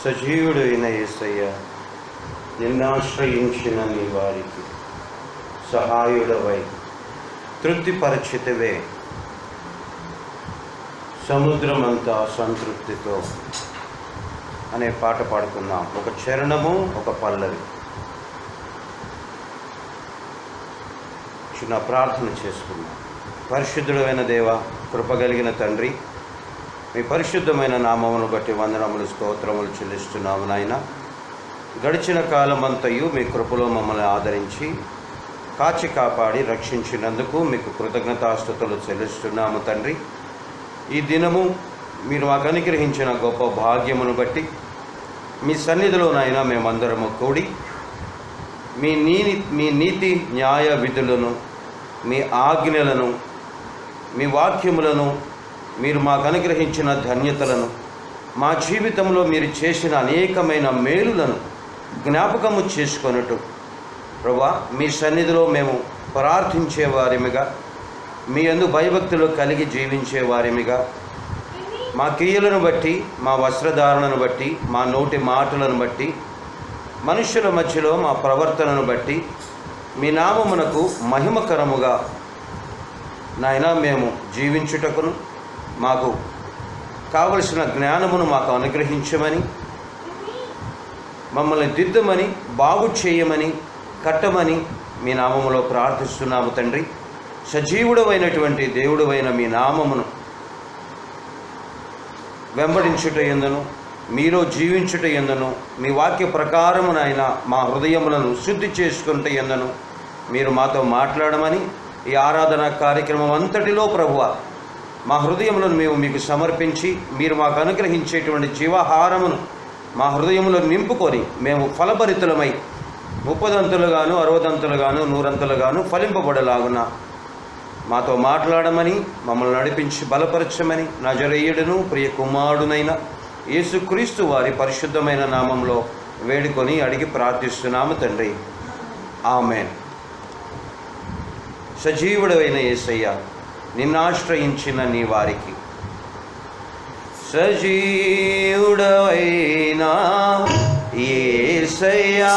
సజీవుడైన యేసయ్య, నిన్నాశ్రయించిన నీ వారికి సహాయుడవై తృప్తిపరచితివే. సముద్రమంతా సంతృప్తితో అనే పాట పాడుకున్నాం. ఒక చరణము, ఒక పల్లవి. చిన్న ప్రార్థన చేసుకున్నాం. పరిశుద్ధుడైన దేవ, కృపగలిగిన తండ్రి, మీ పరిశుద్ధమైన నామమును బట్టి వందనములు, స్తోత్రములు చెల్లిస్తున్నాము నాయన. గడిచిన కాలమంతయు మీ కృపలో మమ్మల్ని ఆదరించి కాచి కాపాడి రక్షించినందుకు మీకు కృతజ్ఞతాస్తుతులు చెల్లిస్తున్నాము తండ్రి. ఈ దినము మీరు మాకు అనుగ్రహించిన గొప్ప భాగ్యమును బట్టి మీ సన్నిధిలోనైనా మేమందరము కూడి మీ నీతి న్యాయ విధులను, మీ ఆజ్ఞలను, మీ వాక్యములను, మీరు మాకు అనుగ్రహించిన ధన్యతలను, మా జీవితంలో మీరు చేసిన అనేకమైన మేలులను జ్ఞాపకము చేసుకొనుటకు ప్రభువా, మీ సన్నిధిలో మేము ప్రార్థించేవారిమిగా, మీ యందు భయభక్తులు కలిగి జీవించేవారిమిగా, మా క్రియలను బట్టి, మా వస్త్రధారణను బట్టి, మా నోటి మాటలను బట్టి, మనుషుల మధ్యలో మా ప్రవర్తనను బట్టి మీ నామమునకు మహిమకరముగా నాయన మేము జీవించుటకును, మాకు కావలసిన జ్ఞానమును మాకు అనుగ్రహించమని, మమ్మల్ని దిద్దమని, బాగు చేయమని, కట్టమని మీ నామములో ప్రార్థిస్తున్నాము తండ్రి. సజీవుడమైనటువంటి దేవుడవైన మీ నామమును వెంబడించుట యందును, మీలో జీవించుట యందును, మీ వాక్య ప్రకారమునైనా మా హృదయములను శుద్ధి చేసుకున్నట యందును మీరు మాతో మాట్లాడమని ఈ ఆరాధన కార్యక్రమం అంతటిలో ప్రభువా, మా హృదయములను మేము మీకు సమర్పించి మీరు మాకు అనుగ్రహించేటువంటి జీవాహారమును మా హృదయములో నింపుకొని మేము ఫలభరితులమై 30 60 100 ఫలింపబడలాగున మాతో మాట్లాడమని, మమ్మల్ని నడిపించి బలపరచమని నజరేయుడును ప్రియ కుమారుడునైన యేసుక్రీస్తు వారి పరిశుద్ధమైన నామంలో వేడుకొని అడిగి ప్రార్థిస్తున్నాము తండ్రి. ఆమేన్. సజీవుడైన యేసయ్య, నిన్నాశ్రయించిన నీ వారికి సజీవుడైన యేసయ్యా,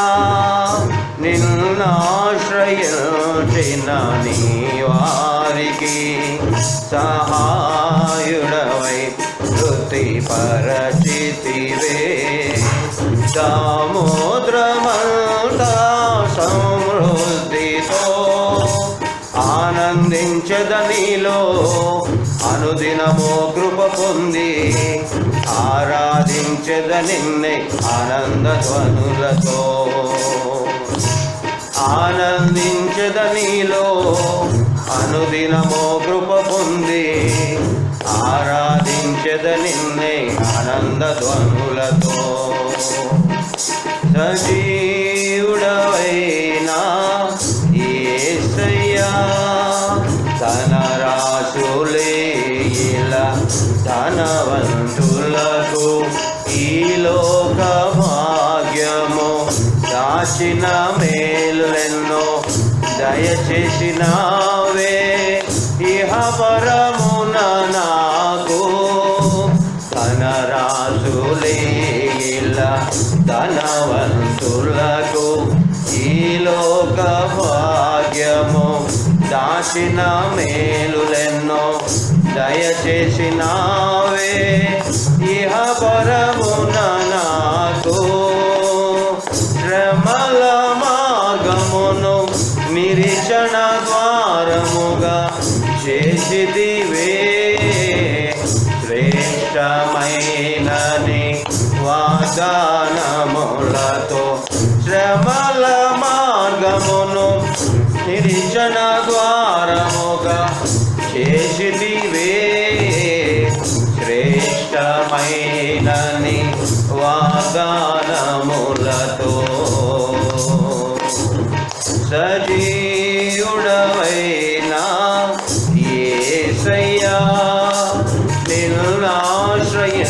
నిన్నాశ్రయించిన నీ వారికి సహాయుడవై తృప్తిపరచితివే. సముద్రమంతా సమృద్ధితో ఆనందించదనిలో అనుదినమో కృప పొంది ఆరాధించదనిన్నే ఆనంద ధ్వనులతో. ఆనందించదనిలో అనుదినమో కృప పొంది ఆరాధించదనిన్నే ఆనంద ధ్వనులతో. సజీవుడవైనా యేసయ్యా, ధనరాశులే ఇలా ధనవంతులకు ఈ లోక భాగ్యము దాచిన మేలులెన్నో దయచేసినావే. ఇహ పరమున నాకు ధనరాశులే ఇలా ధనవంతులకు ఈ లోక భాగ్యము దాచిన మేలులెన్నో దయచేసినావే. ఇహ పరమున నాకు శ్రమల మార్గమును నిరీక్షణ ద్వారముగా చేసిదివే. శ్రేష్టమైనని వాగ్దానములతో శ్రమల మార్గమును నిరీక్షణ ద్వారముగా చేసిదివే. శ్రేష్టమైనని వాగ్దానములతో. సజీవుడవైన యేసయ్యా, నిన్నాశ్రయించిన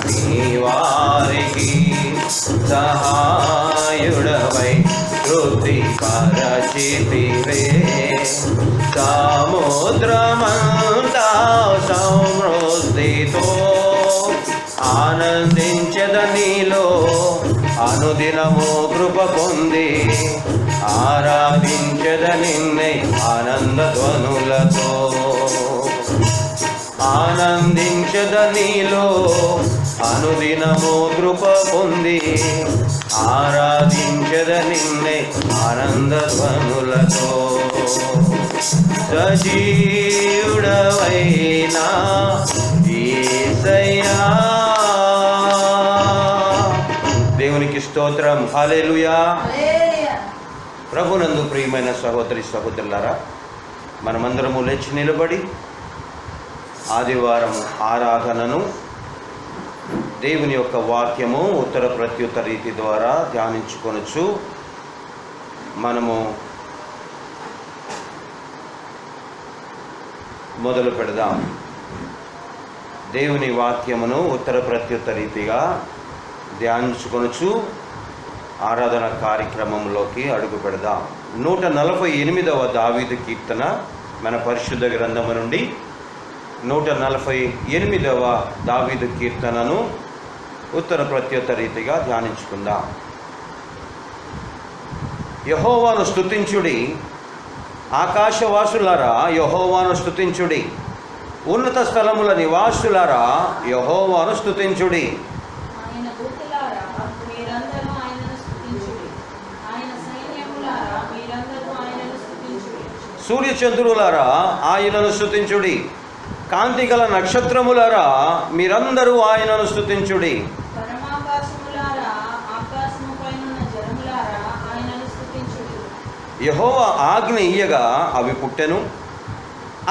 నీ వారికి సహాయుడవై తృప్తిపరచితివే. సముద్రమంతా సమృద్ధితో ఆనందించద అనుదినము కృప పొంది ఆరాధించద నిన్నే ఆనంద ధ్వనులతో. ఆనందించద నీలో అనుదినము కృప పొంది ఆరాధించద నిన్నే ఆనంద ధ్వనులతో. సజీవుడవైనా యేసయ్యా, దేవునికి స్తోత్రం. హల్లెలూయా. ప్రభునందు ప్రియమైన సహోదరి సహోదరులారా, మనమందరము లేచి నిలబడి ఆదివారం ఆరాధనను దేవుని యొక్క వాక్యము ఉత్తర ప్రత్యుత్తర రీతి ద్వారా ధ్యానించుకొనొచ్చు. మనము మొదలు పెడదాం. దేవుని వాక్యమును ఉత్తర ప్రత్యుత్తర రీతిగా ధ్యానించుకొనొచ్చు. ఆరాధన కార్యక్రమంలోకి అడుగు పెడదాం. 148వ దావీదు కీర్తన మన పరిశుద్ధ గ్రంథము నుండి 148వ దావీదు కీర్తనను ఉత్తర ప్రత్యుత్తర రీతిగా ధ్యానించుకుందాం. యెహోవాను స్తుతించుడి, ఆకాశవాసులారా యెహోవాను స్తుతించుడి, ఉన్నత స్థలముల నివాసులారా యెహోవాను స్తుతించుడి. సూర్యచంద్రులారా ఆయనను స్తుతించుడి, కాంతి గల నక్షత్రములారా మీరందరూ ఆయనను స్తుతించుడి. యెహోవా ఆజ్ఞ ఇయ్యగా అవి పుట్టెను,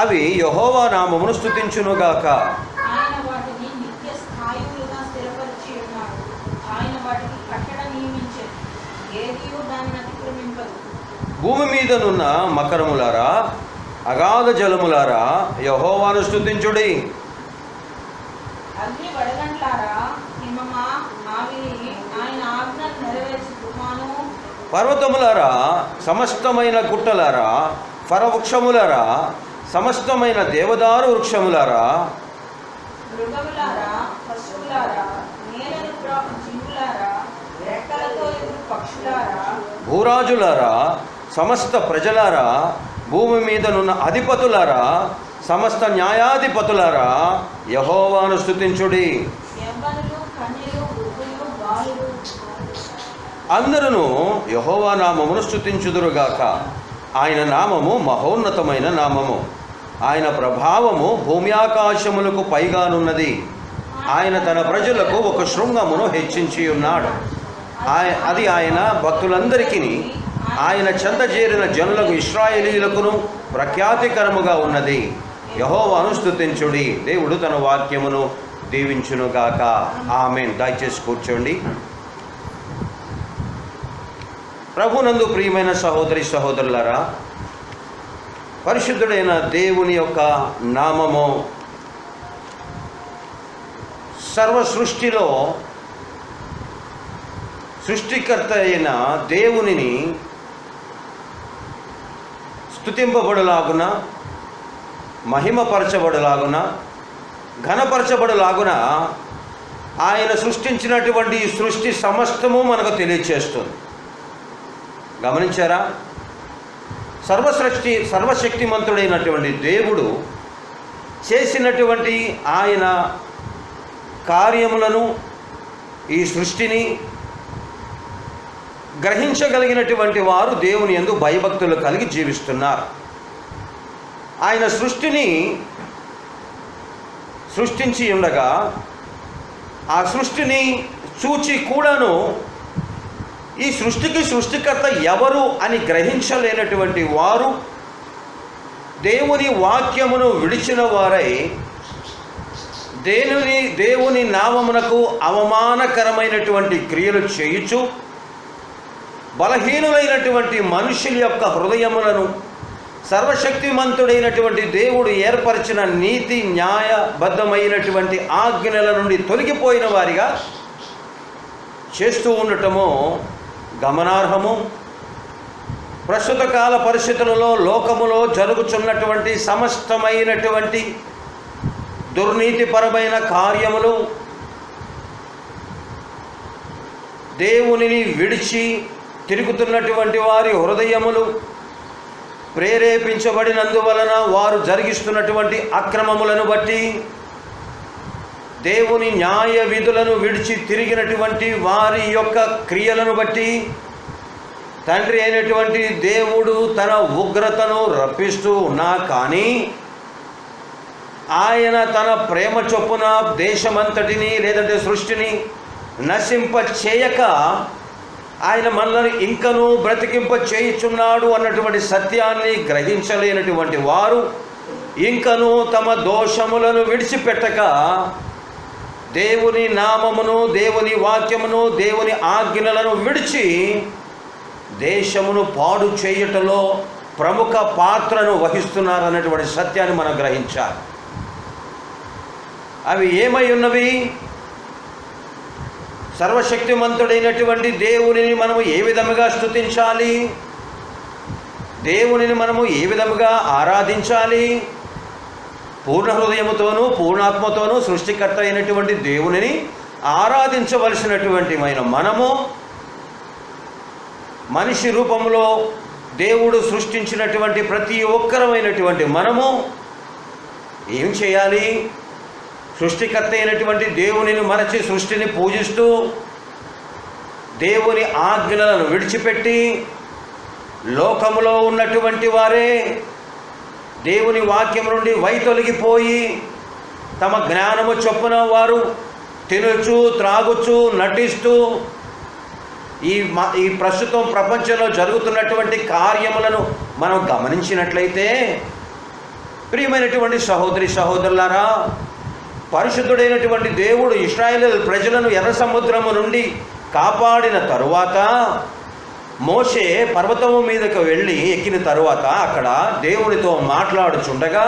అవి యెహోవా నామమును స్తుతించునుగాక. భూమి మీదనున్న మకరములారా అగాధ జలములారా యెహోవాను స్తుతించుడి. పర్వతములారా సమస్తమైన గుట్టలారా ఫరవృక్షములారా సమస్తమైన దేవదారు వృక్షములారా భూరాజులారా సమస్త ప్రజలారా భూమి మీదనున్న అధిపతులారా సమస్త న్యాయాధిపతులారా యెహోవాను స్తుతించుడి. అందరూ యెహోవా నామమును స్తుతించుదురుగాక. ఆయన నామము మహోన్నతమైన నామము, ఆయన ప్రభావము భూమి ఆకాశములకు పైగానున్నది. ఆయన తన ప్రజలకు ఒక శృంగమును హెచ్చించి ఉన్నాడు. అది ఆయన భక్తులందరికీ ఆయన చెంత చేరిన జనులకు ఇశ్రాయేలీయులకును ప్రఖ్యాతికరముగా ఉన్నది. యెహోవాను స్తుతించుడి. దేవుడు తన వాక్యమును దీవించునుగాక. ఆమేన్. దయచేసి కూర్చోండి. ప్రభునందు ప్రియమైన సహోదరి సహోదరులారా, పరిశుద్ధుడైన దేవుని యొక్క నామము సర్వ సృష్టిలో సృష్టికర్త అయిన దేవునిని స్తుతింపబడులాగున, మహిమపరచబడులాగున, ఘనపరచబడులాగున ఆయన సృష్టించినటువంటి ఈ సృష్టి సమస్తము మనకు తెలియచేస్తుంది. గమనించారా? సర్వశక్తిమంతుడైనటువంటి దేవుడు చేసినటువంటి ఆయన కార్యములను, ఈ సృష్టిని గ్రహించగలిగినటువంటి వారు దేవుని యందు భయభక్తులు కలిగి జీవిస్తున్నారు. ఆయన సృష్టిని సృష్టించి ఉండగా ఆ సృష్టిని చూచి కూడాను ఈ సృష్టికి సృష్టికర్త ఎవరు అని గ్రహించలేనటువంటి వారు దేవుని వాక్యమును విడిచిన వారై దేవుని నామమునకు అవమానకరమైనటువంటి క్రియలు చేయుచు బలహీనులైనటువంటి మనుషుల యొక్క హృదయములను సర్వశక్తిమంతుడైనటువంటి దేవుడు ఏర్పరిచిన నీతి న్యాయబద్ధమైనటువంటి ఆజ్ఞల నుండి తొలగిపోయిన వారిగా చేస్తూ ఉండటము గమనార్హము. ప్రస్తుత కాల పరిస్థితులలో లోకములో జరుగుతున్నటువంటి సమస్తమైనటువంటి దుర్నీతిపరమైన కార్యములు దేవునిని విడిచి తిరుగుతున్నటువంటి వారి హృదయములు ప్రేరేపించబడినందువలన వారు జరిగిస్తున్నటువంటి అక్రమములను బట్టి, దేవుని న్యాయ విధులను విడిచి తిరిగినటువంటి వారి యొక్క క్రియలను బట్టి తండ్రి అయినటువంటి దేవుడు తన ఉగ్రతను రప్పిస్తూ ఉన్నా కానీ ఆయన తన ప్రేమ చొప్పున దేశమంతటిని లేదంటే సృష్టిని నశింప చేయక ఆయన మనల్ని ఇంకనూ బ్రతికింప చేయుచున్నాడు అన్నటువంటి సత్యాన్ని గ్రహించలేనటువంటి వారు ఇంకనూ తమ దోషములను విడిచిపెట్టక దేవుని నామమును, దేవుని వాక్యమును, దేవుని ఆజ్ఞలను విడిచి దేశమును పాడు చేయటంలో ప్రముఖ పాత్రను వహిస్తున్నారన్నటువంటి సత్యాన్ని మనం గ్రహించాలి. అవి ఏమై ఉన్నవి? సర్వశక్తిమంతుడైనటువంటి దేవునిని మనము ఏ విధముగా స్తుతించాలి, దేవునిని మనము ఏ విధముగా ఆరాధించాలి? పూర్ణ హృదయముతోనూ పూర్ణాత్మతోనూ సృష్టికర్త అయినటువంటి దేవునిని ఆరాధించవలసినటువంటి మనము మనిషి రూపంలో దేవుడు సృష్టించినటువంటి ప్రతి ఒక్కరమైనటువంటి మనము ఏం చేయాలి? సృష్టికర్త అయినటువంటి దేవునిని మరచి సృష్టిని పూజిస్తూ దేవుని ఆజ్ఞలను విడిచిపెట్టి లోకములో ఉన్నటువంటి వారే దేవుని వాక్యం నుండి వైతొలగిపోయి తమ జ్ఞానము చొప్పున వారు తినొచ్చు, త్రాగుచ్చు, నటిస్తూ ఈ ప్రస్తుతం ప్రపంచంలో జరుగుతున్నటువంటి కార్యములను మనం గమనించినట్లయితే, ప్రియమైనటువంటి సహోదరి సహోదరులారా, పరిశుద్ధుడైనటువంటి దేవుడు ఇశ్రాయేలు ప్రజలను ఎర్ర సముద్రము నుండి కాపాడిన తరువాత మోషే పర్వతము మీదకు వెళ్ళి ఎక్కిన తరువాత అక్కడ దేవునితో మాట్లాడుచుండగా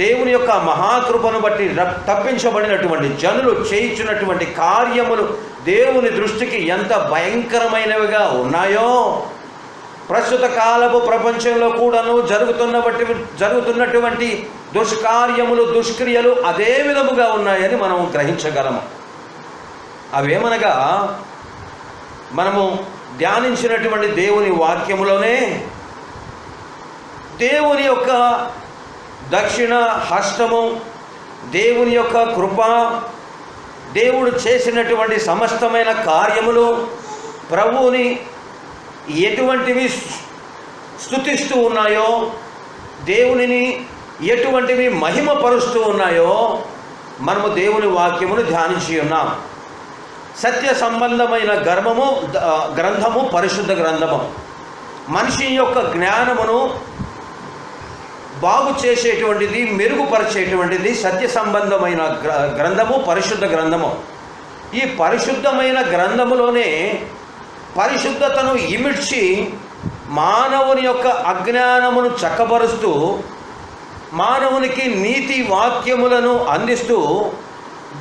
దేవుని యొక్క మహాకృపను బట్టి తప్పించబడినటువంటి జనులు చేయించున్నటువంటి కార్యములు దేవుని దృష్టికి ఎంత భయంకరమైనవిగా ఉన్నాయో ప్రస్తుత కాలపు ప్రపంచంలో కూడాను జరుగుతున్నటువంటి దుష్కార్యములు, దుష్క్రియలు అదే విధముగా ఉన్నాయని మనం గ్రహించగలము. అవేమనగా మనము ధ్యానించినటువంటి దేవుని వాక్యములోనే దేవుని యొక్క దక్షిణ హస్తము, దేవుని యొక్క కృప, దేవుడు చేసినటువంటి సమస్తమైన కార్యములు, ప్రభువుని ఎటువంటివి స్తుతిస్తూ ఉన్నాయో, దేవునిని ఎటువంటివి మహిమపరుస్తూ ఉన్నాయో మనము దేవుని వాక్యమును ధ్యానించి ఉన్నాం. సత్య సంబంధమైన గ్రంథము పరిశుద్ధ గ్రంథము మనిషి యొక్క జ్ఞానమును బాగు చేసేటువంటిది, మెరుగుపరిచేటువంటిది సత్య సంబంధమైన గ్రంథము పరిశుద్ధ గ్రంథము. ఈ పరిశుద్ధమైన గ్రంథములోనే పరిశుద్ధతను ఇమిడ్చి మానవుని యొక్క అజ్ఞానమును చక్కబరుస్తూ మానవునికి నీతి వాక్యములను అందిస్తూ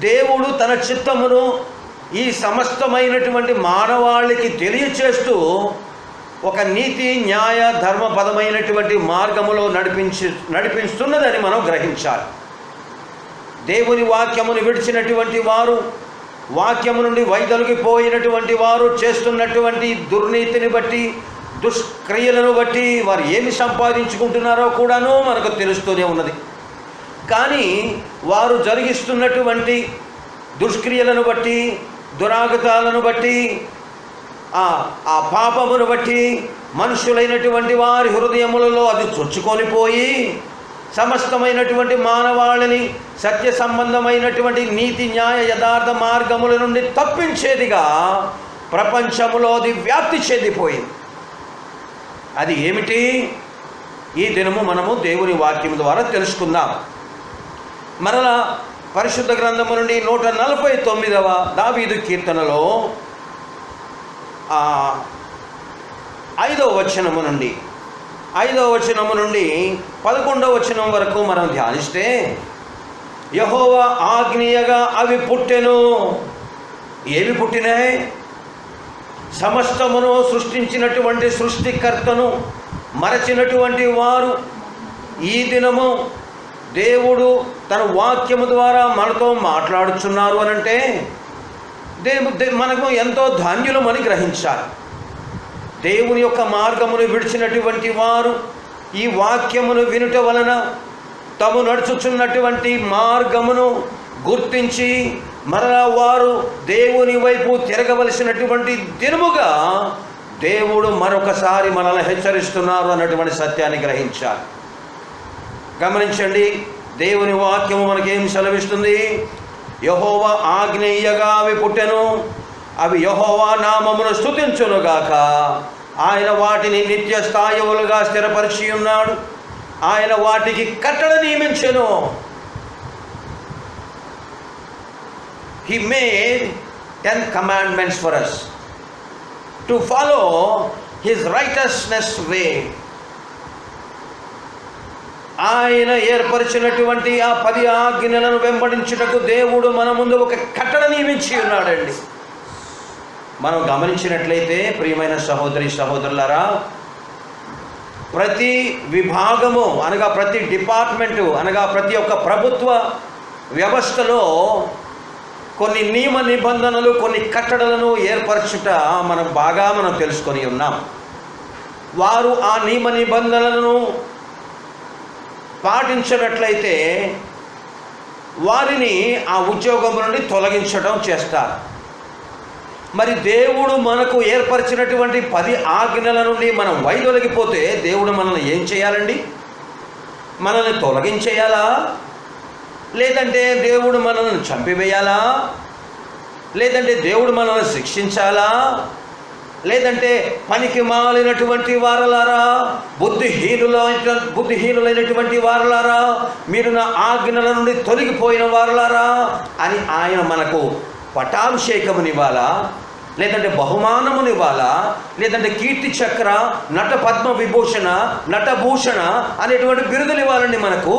దేవుడు తన చిత్తమును ఈ సమస్తమైనటువంటి మానవాళికి తెలియచేస్తూ ఒక నీతి, న్యాయ, ధర్మపదమైనటువంటి మార్గములో నడిపిస్తున్నదని మనం గ్రహించాలి. దేవుని వాక్యమును విడిచినటువంటి వారు, వాక్యము నుండి వైదొలిగిపోయినటువంటి వారు చేస్తున్నటువంటి దుర్నీతిని బట్టి, దుష్క్రియలను బట్టి వారు ఏమి సంపాదించుకుంటున్నారో కూడాను మనకు తెలుస్తూనే ఉన్నది. కానీ వారు జరిగిస్తున్నటువంటి దుష్క్రియలను బట్టి, దురాగతాలను బట్టి, ఆ పాపమును బట్టి మనుషులైనటువంటి వారి హృదయములలో అది చొచ్చుకొని పోయి సమస్తమైనటువంటి మానవాళిని సత్య సంబంధమైనటువంటి నీతి, న్యాయ, యథార్థ మార్గముల నుండి తప్పించేదిగా ప్రపంచములో అది వ్యాప్తి చెందిపోయింది. అది ఏమిటి? ఈ దినము మనము దేవుని వాక్యం ద్వారా తెలుసుకుందాం. మరలా పరిశుద్ధ గ్రంథము నుండి 149వ దావీదు కీర్తనలో 5వ వచనము నుండి 11వ వచనం వరకు మనం ధ్యానిస్తే, యెహోవా ఆజ్ఞయగా అవి పుట్టెను. ఏవి పుట్టినాయి? సమస్తమును సృష్టించినటువంటి సృష్టికర్తను మరచినటువంటి వారు ఈ దినము దేవుడు తన వాక్యము ద్వారా మనతో మాట్లాడుచున్నారు అనంటే మనము ఎంతో ధాన్యులమని గ్రహించాలి. దేవుని యొక్క మార్గమును విడిచినటువంటి వారు ఈ వాక్యమును వినుట వలన తాము నడుచుచున్నటువంటి మార్గమును గుర్తించి మరలా వారు దేవుని వైపు తిరగవలసినటువంటి దినముగా దేవుడు మరొకసారి మనల్ని హెచ్చరిస్తున్నారు అన్నటువంటి సత్యాన్ని గ్రహించాలి. గమనించండి, దేవుని వాక్యము మనకేం సెలవిస్తుంది? యెహోవా ఆజ్ఞ ఇయ్యగా అవి పుట్టెను, అవి యెహోవా నామమును స్తుతించునుగాక. ఆయన వాటిని నిత్య స్థాయువులుగా స్థిరపరిచి ఉన్నాడు. ఆయన వాటికి కట్టడ నియమించెను. He made 10 commandments for us to follow his righteousness way. ఆయన ఏర్పరిచినటువంటి ఆ 10 ఆజ్ఞలను వెంబడించుటకు దేవుడు మన ముందు ఒక కట్టడ నియమించి ఉన్నాడండి. మనం గమనించినట్లయితే ప్రియమైన సహోదరి సహోదరులారా, ప్రతి విభాగము అనగా ప్రతి డిపార్ట్మెంటు అనగా ప్రతి ఒక్క ప్రభుత్వ వ్యవస్థలో కొన్ని నియమ నిబంధనలు, కొన్ని కట్టడలను ఏర్పరచుట మనం తెలుసుకొని ఉన్నాం. వారు ఆ నియమ నిబంధనలను పాటించినట్లయితే వారిని ఆ ఉద్యోగం నుండి తొలగించడం చేస్తారు. మరి దేవుడు మనకు ఏర్పరిచినటువంటి 10 ఆజ్ఞల నుండి మనం వైదొలగిపోతే దేవుడు మనల్ని ఏం చేయాలండి? మనల్ని తొలగించేయాలా? లేదంటే దేవుడు మనల్ని చంపివేయాలా? లేదంటే దేవుడు మనల్ని శిక్షించాలా? లేదంటే పనికి మాలినటువంటి వారలారా, బుద్ధిహీనులైనటువంటి వారలారా, మీరు నా ఆజ్ఞల నుండి తొలగిపోయిన వారలారా అని ఆయన మనకు పటాభిషేకమునివ్వాలా? లేదంటే బహుమానమునివ్వాలా? లేదంటే కీర్తి చక్ర, నట పద్మ విభూషణ, నటభూషణ అనేటువంటి బిరుదులు ఇవ్వాలండి మనకు.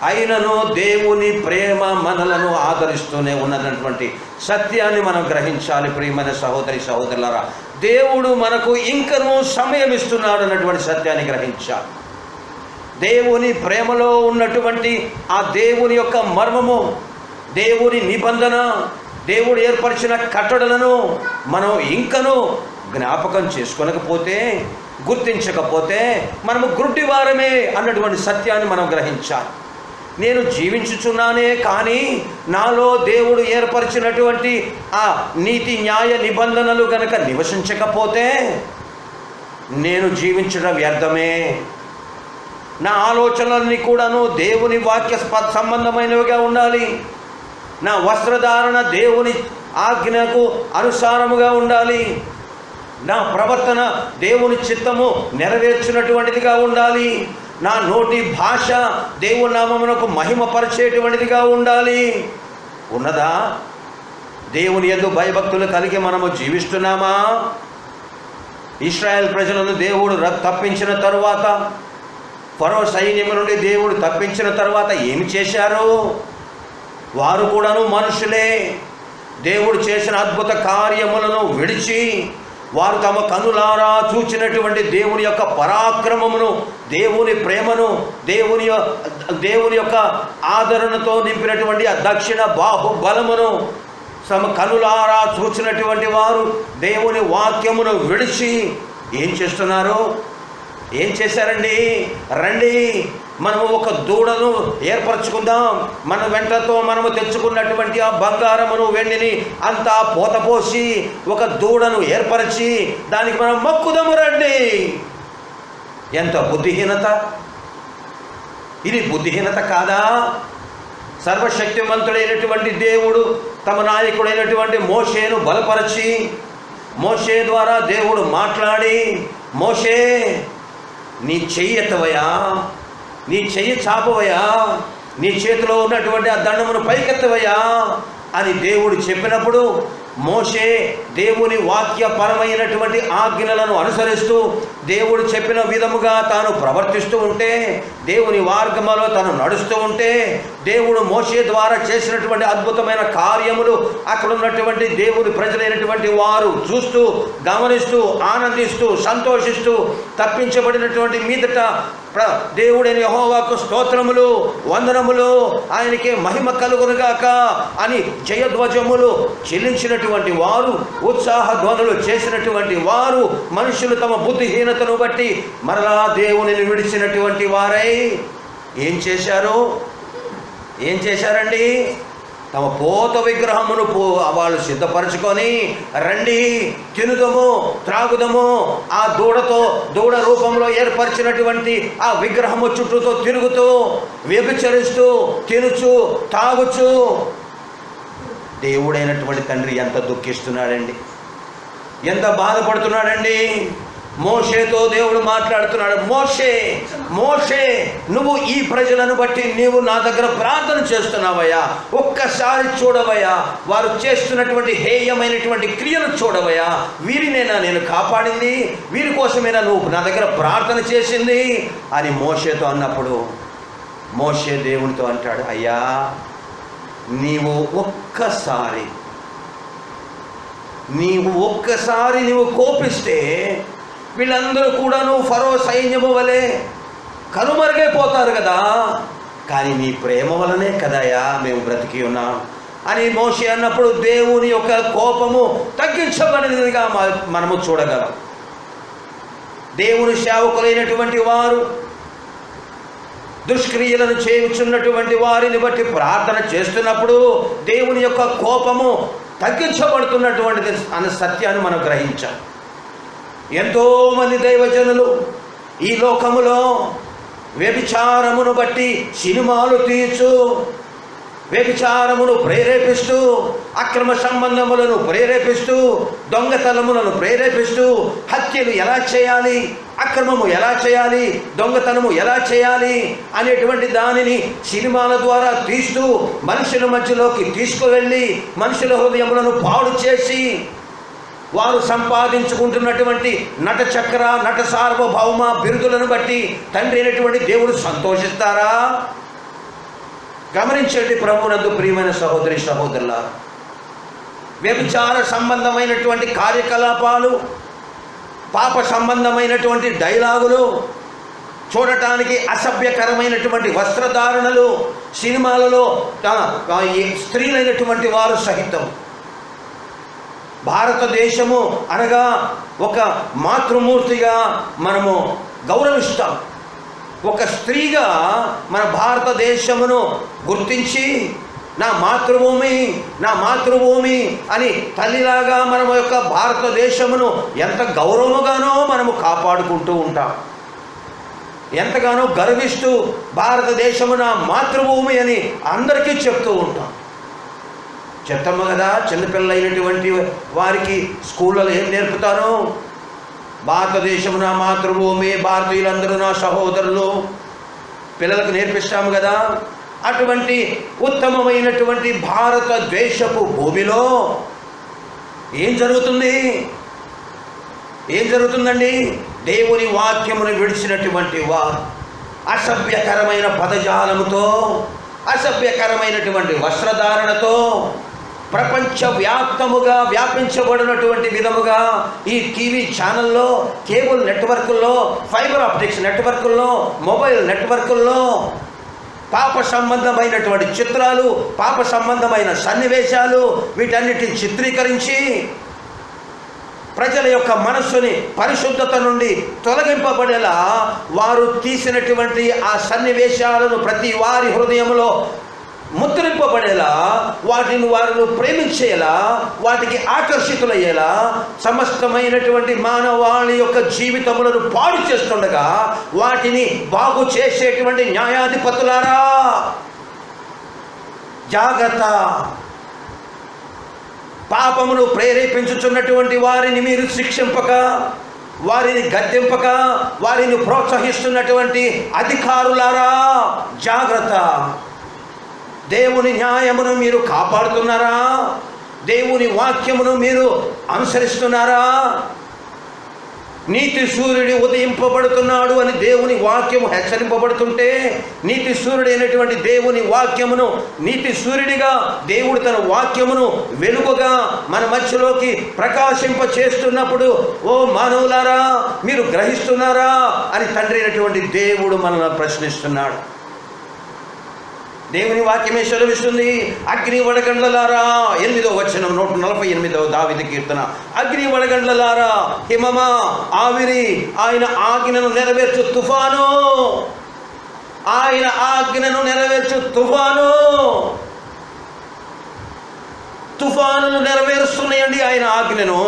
అయినను దేవుని ప్రేమ మనలను ఆదరిస్తూనే ఉన్నటువంటి సత్యాన్ని మనం గ్రహించాలి. ప్రియమైన సహోదరి సహోదరులారా, దేవుడు మనకు ఇంకనూ సమయం ఇస్తున్నాడు అన్నటువంటి సత్యాన్ని గ్రహించాలి. దేవుని ప్రేమలో ఉన్నటువంటి ఆ దేవుని యొక్క మర్మము, దేవుని నిబంధన, దేవుడు ఏర్పరిచిన కట్టడలను మనం ఇంకనూ జ్ఞాపకం చేసుకోలేకపోతే, గుర్తించకపోతే మనము గుడ్డివారమే అన్నటువంటి సత్యాన్ని మనం గ్రహించాలి. నేను జీవించుచున్నానే కానీ నాలో దేవుడు ఏర్పరిచినటువంటి ఆ నీతి న్యాయ నిబంధనలు గనక నివసించకపోతే నేను జీవించడం వ్యర్థమే. నా ఆలోచనలన్నీ కూడాను దేవుని వాక్య సంబంధమైనవిగా ఉండాలి. నా వస్త్రధారణ దేవుని ఆజ్ఞకు అనుసారముగా ఉండాలి. నా ప్రవర్తన దేవుని చిత్తము నెరవేర్చినటువంటిదిగా ఉండాలి. నా నోటి భాష దేవుని నామమునకు మహిమపరిచేటువంటిదిగా ఉండాలి. ఉన్నదా? దేవుని యందు భయభక్తులు కలిగి మనము జీవిస్తున్నామా? ఇశ్రాయేల్ ప్రజలను దేవుడు తప్పించిన తరువాత, ఫరో సైన్యము నుండి దేవుడు తప్పించిన తరువాత ఏమి చేశారు? వారు కూడాను మనుషులే. దేవుడు చేసిన అద్భుత కార్యములను విడిచి వారు తమ కనులారా చూచినటువంటి దేవుని యొక్క పరాక్రమమును, దేవుని ప్రేమను, దేవుని యొక్క ఆదరణతో నింపినటువంటి ఆ దక్షిణ బాహుబలమును తమ కనులారా చూచినటువంటి వారు దేవుని వాక్యమును విడిచి ఏం చేస్తున్నారు? ఏం చేశారండి? రండి, మనము ఒక దూడను ఏర్పరచుకుందాం. మన వెంటతో మనము తెచ్చుకున్నటువంటి ఆ బంగారమును, వెండిని అంతా పోతపోసి ఒక దూడను ఏర్పరిచి దానికి మనం మొక్కుదాము రండి. ఎంత బుద్ధిహీనత! ఇది బుద్ధిహీనత కాదా? సర్వశక్తివంతుడైనటువంటి దేవుడు తమ నాయకుడైనటువంటి మోషేను బలపరచి, మోషే ద్వారా దేవుడు మాట్లాడి, మోషే నీ చెయ్యి ఎత్తవయ్యా, నీ చెయ్యి చాపవయ్యా, నీ చేతిలో ఉన్నటువంటి ఆ దండమును పైకెత్తవయ్యా అని దేవుడు చెప్పినప్పుడు మోషే దేవుని వాక్యపరమైనటువంటి ఆజ్ఞలను అనుసరిస్తూ దేవుడు చెప్పిన విధముగా తాను ప్రవర్తిస్తూ ఉంటే, దేవుని మార్గములో తాను నడుస్తూ ఉంటే, దేవుడు మోషే ద్వారా చేసినటువంటి అద్భుతమైన కార్యములు అక్కడ ఉన్నటువంటి దేవుని ప్రజలైనటువంటి వారు చూస్తూ, గమనిస్తూ, ఆనందిస్తూ, సంతోషిస్తూ తప్పించబడినటువంటి మీదట దేవుడైన యెహోవాకు స్తోత్రములు, వందనములు, ఆయనకే మహిమ కలుగునుగాక అని జయధ్వజములు చెల్లించినటువంటి వారు, ఉత్సాహ ధ్వనులు చేసినటువంటి వారు, మనుషులు తమ బుద్ధిహీనతను బట్టి మరలా దేవునిని విడిచినటువంటి వారై ఏం చేశారండి? తమ పోత విగ్రహమును వాళ్ళు సిద్ధపరచుకొని, రండి తినుదము త్రాగుదము, ఆ దూడ రూపంలో ఏర్పరిచినటువంటి ఆ విగ్రహము చుట్టూతో తిరుగుతూ వ్యభిచరిస్తూ తినుచు తాగుచు దేవుడైనటువంటి తండ్రి ఎంత దుఃఖిస్తున్నాడండి, ఎంత బాధపడుతున్నాడండి. మోషేతో దేవుడు మాట్లాడుతున్నాడు, మోషే నువ్వు ఈ ప్రజలను బట్టి నీవు నా దగ్గర ప్రార్థన చేస్తున్నావయ్యా, ఒక్కసారి చూడవయ్యా, వారు చేస్తున్నటువంటి హేయమైనటువంటి క్రియలు చూడవయ్యా, వీరినేనా నేను కాపాడింది, వీరి కోసమేనా నువ్వు నా దగ్గర ప్రార్థన చేసింది అని మోషేతో అన్నప్పుడు మోషే దేవునితో అంటాడు, అయ్యా నీవు ఒక్కసారి కోపిస్తే వీళ్ళందరూ కూడాను ఫరో సైన్యము వలె కనుమరుగైపోతారు కదా, కానీ నీ ప్రేమ వలనే కదయా మేము బ్రతికి ఉన్నాం అని మోషే అన్నప్పుడు దేవుని యొక్క కోపము తగ్గించబడినదిగా మనము చూడగలం. దేవుని సేవకులైనటువంటి వారు దుష్క్రియలను చేయుచున్నటువంటి వారిని బట్టి ప్రార్థన చేస్తున్నప్పుడు దేవుని యొక్క కోపము తగ్గించబడుతున్నటువంటిది అన్న సత్యాన్ని మనం గ్రహించాం. ఎంతోమంది దైవజనులు ఈ లోకములో వ్యభిచారమును బట్టి సినిమాలు తీర్చు, వ్యభిచారమును ప్రేరేపిస్తూ, అక్రమ సంబంధములను ప్రేరేపిస్తూ, దొంగతనములను ప్రేరేపిస్తూ, హత్యలు ఎలా చేయాలి, అక్రమము ఎలా చేయాలి, దొంగతనము ఎలా చేయాలి అనేటువంటి దానిని సినిమాల ద్వారా తీస్తూ మనుషుల మధ్యలోకి తీసుకువెళ్ళి మనుషుల హృదయములను పాడు చేసి వారు సంపాదించుకుంటున్నటువంటి నట చక్ర, నట సార్వభౌమ బిరుదులను బట్టి తండ్రి అయినటువంటి దేవుడు సంతోషిస్తారా? గమనించండి ప్రభునందు ప్రియమైన సహోదరి సహోదరులారా, వ్యభిచార సంబంధమైనటువంటి కార్యకలాపాలు, పాప సంబంధమైనటువంటి డైలాగులు, చూడటానికి అసభ్యకరమైనటువంటి వస్త్రధారణలు సినిమాలలో స్త్రీలైనటువంటి వారు సహితం. భారతదేశము అనగా ఒక మాతృమూర్తిగా మనము గౌరవిస్తాం. ఒక స్త్రీగా మన భారతదేశమును గుర్తించి నా మాతృభూమి అని తల్లిలాగా మన యొక్క భారతదేశమును ఎంత గౌరవముగానో మనము కాపాడుకుంటూ ఉంటాం. ఎంతగానో గర్విస్తూ భారతదేశము నా మాతృభూమి అని అందరికీ చెప్తూ ఉంటాం. చెప్తాము కదా, చిన్నపిల్లలైనటువంటి వారికి స్కూళ్ళలో ఏం నేర్పుతారు? భారతదేశము నా మాతృభూమి, భారతీయులందరూ నా సహోదరులు, పిల్లలకు నేర్పిస్తాము కదా. అటువంటి ఉత్తమమైనటువంటి భారతదేశపు భూమిలో ఏం జరుగుతుందండి? దేవుని వాక్యమును విడిచినటువంటి వారు అసభ్యకరమైన పదజాలముతో, అసభ్యకరమైనటువంటి వస్త్రధారణతో ప్రపంచవ్యాప్తముగా వ్యాపించబడినటువంటి విధముగా ఈ టీవీ ఛానల్లో, కేబుల్ నెట్వర్కుల్లో, ఫైబర్ ఆప్టిక్స్ నెట్వర్కుల్లో, మొబైల్ నెట్వర్కుల్లో పాప సంబంధమైనటువంటి చిత్రాలు, పాప సంబంధమైన సన్నివేశాలు వీటన్నిటిని చిత్రీకరించి ప్రజల యొక్క మనస్సుని పరిశుద్ధత నుండి తొలగింపబడేలా వారు తీసినటువంటి ఆ సన్నివేశాలను ప్రతి వారి హృదయంలో ముద్రింపబడేలా, వాటిని వారు ప్రేమించేలా, వాటికి ఆకర్షితులయ్యేలా సమస్తమైనటువంటి మానవాళి యొక్క జీవితములను పాడు చేస్తుండగా వాటిని బాగు చేసేటువంటి న్యాయాధిపతులారా జాగ్రత్త. పాపమును ప్రేరేపించుచున్నటువంటి వారిని మీరు శిక్షింపక, వారిని గద్దెంపక, వారిని ప్రోత్సహిస్తున్నటువంటి అధికారులారా జాగ్రత్త. దేవుని న్యాయమును మీరు కాపాడుతున్నారా? దేవుని వాక్యమును మీరు అనుసరిస్తున్నారా? నీతి సూర్యుడు ఉదయింపబడుతున్నాడు అని దేవుని వాక్యము హెచ్చరింపబడుతుంటే, నీతి సూర్యుడైనటువంటి దేవుని వాక్యమును నీతి సూర్యుడిగా దేవుడు తన వాక్యమును వెలుగుగా మన మధ్యలోకి ప్రకాశింప చేస్తున్నప్పుడు, ఓ మానవులారా మీరు గ్రహిస్తున్నారా అని తండ్రి అయినటువంటి దేవుడు మనల్ని ప్రశ్నిస్తున్నాడు. దేవుని వాక్యమే సెలవిస్తుంది. అగ్ని వడగండ్లలారా, 8వ వచనం 148వ దావీదు కీర్తన. అగ్ని వడగండ్లలారా, హిమమా, ఆవిరి, ఆయన ఆజ్ఞను నెరవేర్చు తుఫాను, ఆయన ఆజ్ఞను నెరవేర్చు తుఫాను. తుఫానులు నెరవేరుస్తున్నాయండి ఆయన ఆజ్ఞను.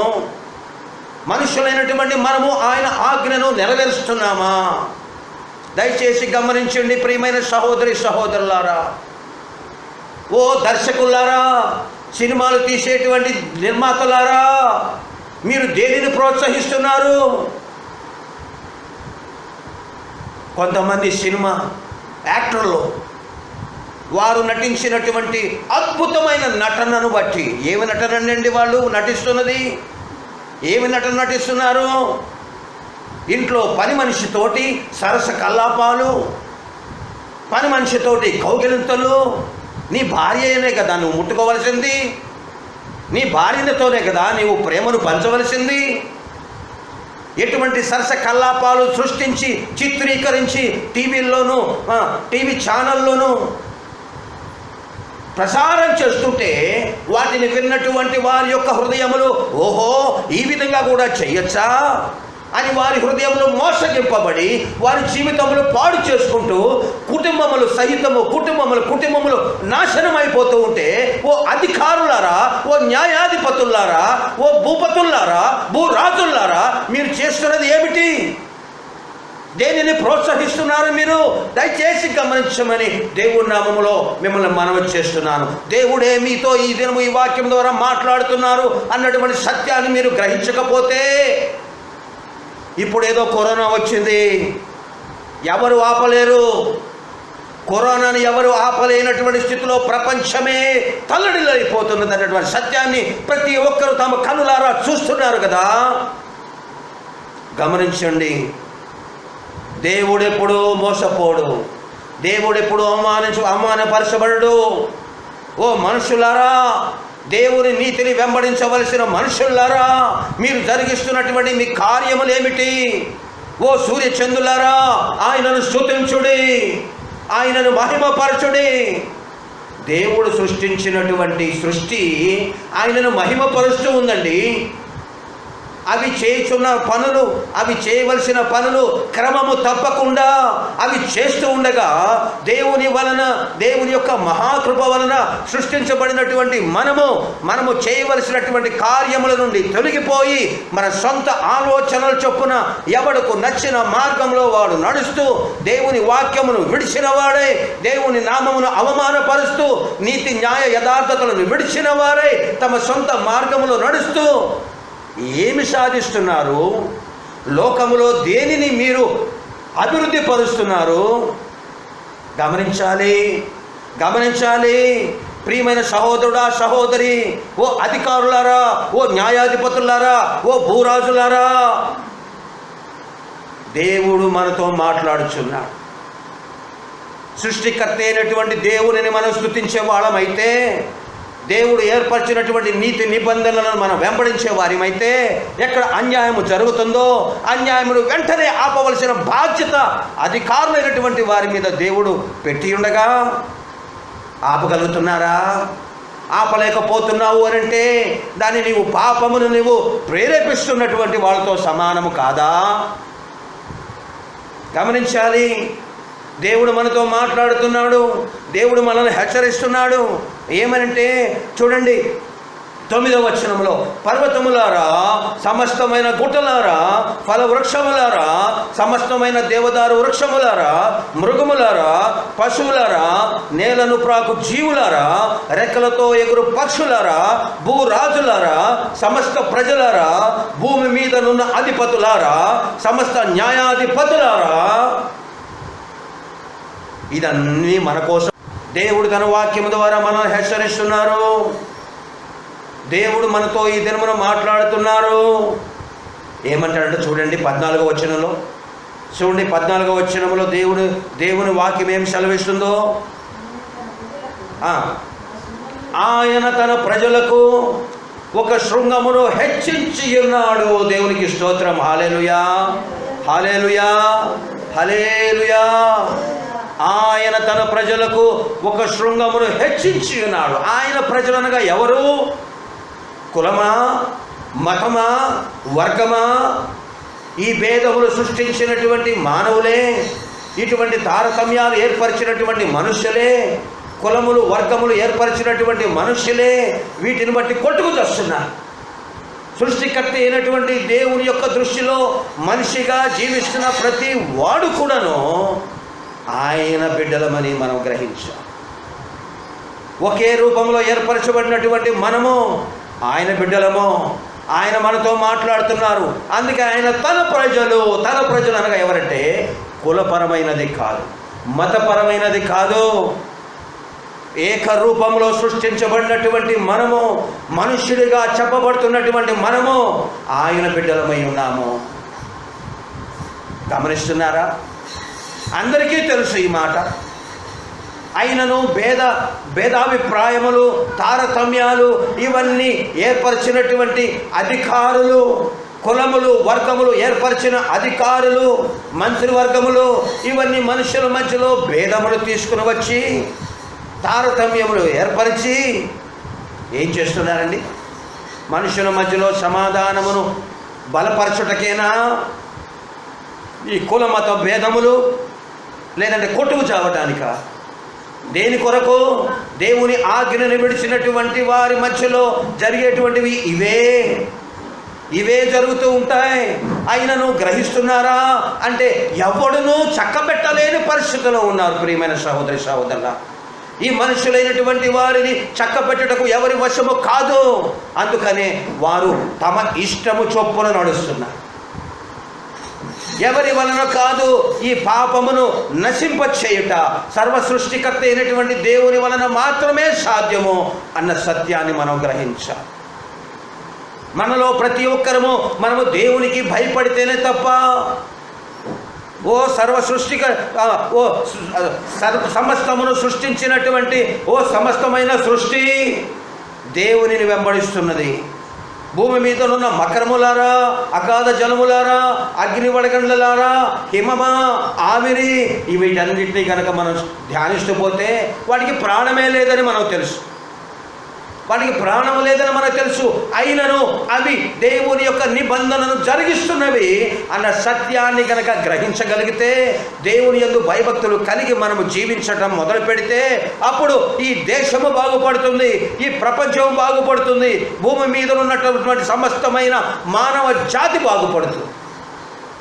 మనుషులైనటువంటి మనము ఆయన ఆజ్ఞను నెరవేరుస్తున్నామా? దయచేసి గమనించండి ప్రియమైన సహోదరి సహోదరులారా, ఓ దర్శకులారా, సినిమాలు తీసేటువంటి నిర్మాతలారా, మీరు దేనిని ప్రోత్సహిస్తున్నారు? కొంతమంది సినిమా యాక్టర్లు వారు నటించినటువంటి అద్భుతమైన నటనను బట్టి, ఏమి నటనండి వాళ్ళు నటిస్తున్నది? ఏమి నటన నటిస్తున్నారు? ఇంట్లో పని మనిషితోటి సరస కల్లాపాలు, పని మనిషితోటి కౌగిలింతలు. నీ భార్యనే కదా నువ్వు ముట్టుకోవలసింది, నీ భార్యతోనే కదా నీవు ప్రేమను పంచవలసింది. ఎటువంటి సరస కల్లాపాలు సృష్టించి చిత్రీకరించి టీవీల్లోనూ టీవీ ఛానల్లోనూ ప్రసారం చేస్తుంటే వాటిని విన్నటువంటి వారి యొక్క హృదయములు, ఓహో ఈ విధంగా కూడా చెయ్యొచ్చా అని వారి హృదయంలో మోసగింపబడి వారి జీవితంలో పాడు చేసుకుంటూ కుటుంబములు నాశనం అయిపోతూ ఉంటే, ఓ అధికారులారా, ఓ న్యాయాధిపతులారా, ఓ భూపతులారా, భూరాజులారా, మీరు చేస్తున్నది ఏమిటి? దేనిని ప్రోత్సహిస్తున్నారు మీరు? దయచేసి గమనించమని దేవుడి నామములో మిమ్మల్ని మనవి చేస్తున్నాను. దేవుడే మీతో ఈ దినము ఈ వాక్యం ద్వారా మాట్లాడుతున్నారు అన్నటువంటి సత్యాన్ని మీరు గ్రహించకపోతే, ఇప్పుడు ఏదో కరోనా వచ్చింది, ఎవరు ఆపలేరు. కరోనాను ఎవరు ఆపలేనటువంటి స్థితిలో ప్రపంచమే తల్లడిల్లిపోతున్నది అన్నటువంటి సత్యాన్ని ప్రతి ఒక్కరూ తమ కనులారా చూస్తున్నారు కదా. గమనించండి, దేవుడెప్పుడు మోసపోడు, దేవుడెప్పుడు అవమానపరచబడడు. ఓ మనుషులారా, దేవుని నీతిని వెంబడించవలసిన మనుషులారా, మీరు జరిగిస్తున్నటువంటి మీ కార్యములేమిటి? ఓ సూర్యచంద్రులారా, ఆయనను స్తుతించుడి, ఆయనను మహిమపరచుడి. దేవుడు సృష్టించినటువంటి సృష్టి ఆయనను మహిమపరుస్తూ ఉందండి. అవి చేయుచున్న పనులు, అవి చేయవలసిన పనులు క్రమము తప్పకుండా అవి చేస్తూ ఉండగా, దేవుని యొక్క మహాకృప వలన సృష్టించబడినటువంటి మనము చేయవలసినటువంటి కార్యముల నుండి తొలగిపోయి మన సొంత ఆలోచనల చొప్పున ఎవడుకు నచ్చిన మార్గంలో వాడు నడుస్తూ, దేవుని వాక్యమును విడిచిన వాడే, దేవుని నామమును అవమానపరుస్తూ, నీతి న్యాయ యథార్థతలను విడిచిన వారే తమ సొంత మార్గములో నడుస్తూ ఏమి సాధిస్తున్నారు? లోకములో దేనిని మీరు అభివృద్ధి పరుస్తున్నారు? గమనించాలి ప్రియమైన సహోదరుడా, సహోదరి, ఓ అధికారులారా, ఓ న్యాయాధిపతులారా, ఓ భూరాజులారా, దేవుడు మనతో మాట్లాడుచున్నాడు. సృష్టికర్త అయినటువంటి దేవునిని మనం స్తుతించే వాళ్ళమైతే, దేవుడు ఏర్పరిచినటువంటి నీతి నిబంధనలను మనం వెంబడించే వారిమైతే, ఎక్కడ అన్యాయము జరుగుతుందో అన్యాయమును వెంటనే ఆపవలసిన బాధ్యత అధికారులైనటువంటి వారి మీద దేవుడు పెట్టి ఉండగా ఆపగలుగుతున్నారా? ఆపలేకపోతున్నావు అనంటే దాన్ని నీవు పాపమును నీవు ప్రేరేపిస్తున్నటువంటి వాళ్ళతో సమానము కాదా? గమనించాలి. దేవుడు మనతో మాట్లాడుతున్నాడు, దేవుడు మనల్ని హెచ్చరిస్తున్నాడు. ఏమనంటే చూడండి, 9వ వచనంలో, పర్వతములారా, సమస్తమైన గుట్టలారా, ఫల వృక్షములారా, సమస్తమైన దేవదారు వృక్షములారా, మృగములారా, పశువులారా, నేలను ప్రాకు జీవులారా, రెక్కలతో ఎగురు పక్షులారా, భూరాజులారా, సమస్త ప్రజలారా, భూమి మీద నున్న అధిపతులారా, సమస్త న్యాయాధిపతులారా, ఇదన్నీ మన కోసం దేవుడు తన వాక్యం ద్వారా మనల్ని హెచ్చరిస్తున్నారు. దేవుడు మనతో ఈ దినమున మాట్లాడుతున్నారు. ఏమంటాడంటే చూడండి 14వ వచనంలో, చూడండి 14వ వచనంలో దేవుని వాక్యం ఏం సెలవిస్తుందో, ఆయన తన ప్రజలకు ఒక శృంగమును హెచ్చించి ఉన్నాడు. దేవునికి స్తోత్రం. హల్లెలూయా, హల్లెలూయా, హల్లెలూయా. ఆయన తన ప్రజలకు ఒక శృంగమును హెచ్చించి ఉన్నాడు. ఆయన ప్రజలనగా ఎవరు? కులమా, మతమా, వర్గమా? ఈ భేదములు సృష్టించినటువంటి మానవులే, ఇటువంటి తారతమ్యాలు ఏర్పరిచినటువంటి మనుష్యులే, కులములు వర్గములు ఏర్పరిచినటువంటి మనుష్యులే వీటిని బట్టి కొట్టుకు తెస్తున్నారు. సృష్టికర్త అయినటువంటి దేవుని యొక్క దృష్టిలో మనిషిగా జీవిస్తున్న ప్రతి వాడు కూడాను ఆయన బిడ్డలమని మనం గ్రహించాం. ఒకే రూపంలో ఏర్పరచబడినటువంటి మనము ఆయన బిడ్డలము. ఆయన మనతో మాట్లాడుతున్నారు. అందుకే ఆయన తన ప్రజలు అనగా ఎవరంటే కులపరమైనది కాదు, మతపరమైనది కాదు, ఏకరూపంలో సృష్టించబడినటువంటి మనము, మనుష్యుడిగా చెప్పబడుతున్నటువంటి మనము ఆయన బిడ్డలమై ఉన్నాము. గమనిస్తున్నారా? అందరికీ తెలుసు ఈ మాట. అయినను భేదాభిప్రాయములు, తారతమ్యాలు ఇవన్నీ ఏర్పరిచినటువంటి అధికారులు, కులములు వర్గములు ఏర్పరిచిన అధికారులు, మంత్రివర్గములు, ఇవన్నీ మనుషుల మధ్యలో భేదములు తీసుకుని వచ్చి తారతమ్యములు ఏర్పరిచి ఏం చేస్తున్నారండి? మనుషుల మధ్యలో సమాధానమును బలపరచుటకేనా ఈ కుల మత భేదములు? లేదంటే కొట్టుకు చావటానిక? దేని కొరకు? దేవుని ఆజ్ఞను విడిచినటువంటి వారి మధ్యలో జరిగేటువంటివి ఇవే జరుగుతూ ఉంటాయి. అయినను గ్రహిస్తున్నారా అంటే ఎవడునూ చక్కబెట్టలేని పరిస్థితిలో ఉన్నారు. ప్రియమైన సహోదరి సహోదరుల, ఈ మనుషులైనటువంటి వారిని చక్కబెట్టుటకు ఎవరి వశము కాదు. అందుకనే వారు తమ ఇష్టము చొప్పున నడుస్తున్నారు. ఎవరి వలన కాదు, ఈ పాపమును నశింపచేయుట సర్వ సృష్టికర్త అయినటువంటి దేవుని వలన మాత్రమే సాధ్యము అన్న సత్యాన్ని మనం గ్రహించాలి. మనలో ప్రతి ఒక్కరము మనము దేవునికి భయపడితేనే తప్ప సమస్తమును సృష్టించినటువంటి సమస్తమైన సృష్టి దేవునిని వెంబడిస్తున్నది. భూమి మీద ఉన్న మకరములారా, అగాధ జలములారా, అగ్ని వడగండ్లలారా, హిమమా, ఆవిరి, వీటన్నిటినీ కనుక మనం ధ్యానిస్తూ పోతే వాటికి ప్రాణమే లేదని మనకు తెలుసు. అయినను అవి దేవుని యొక్క నిబంధనను జరిగిస్తున్నవి అన్న సత్యాన్ని కనుక గ్రహించగలిగితే, దేవుని యందు భయభక్తులు కలిగి మనము జీవించటం మొదలు పెడితే అప్పుడు ఈ దేశము బాగుపడుతుంది, ఈ ప్రపంచం బాగుపడుతుంది, భూమి మీద ఉన్నటువంటి సమస్తమైన మానవ జాతి బాగుపడుతుంది.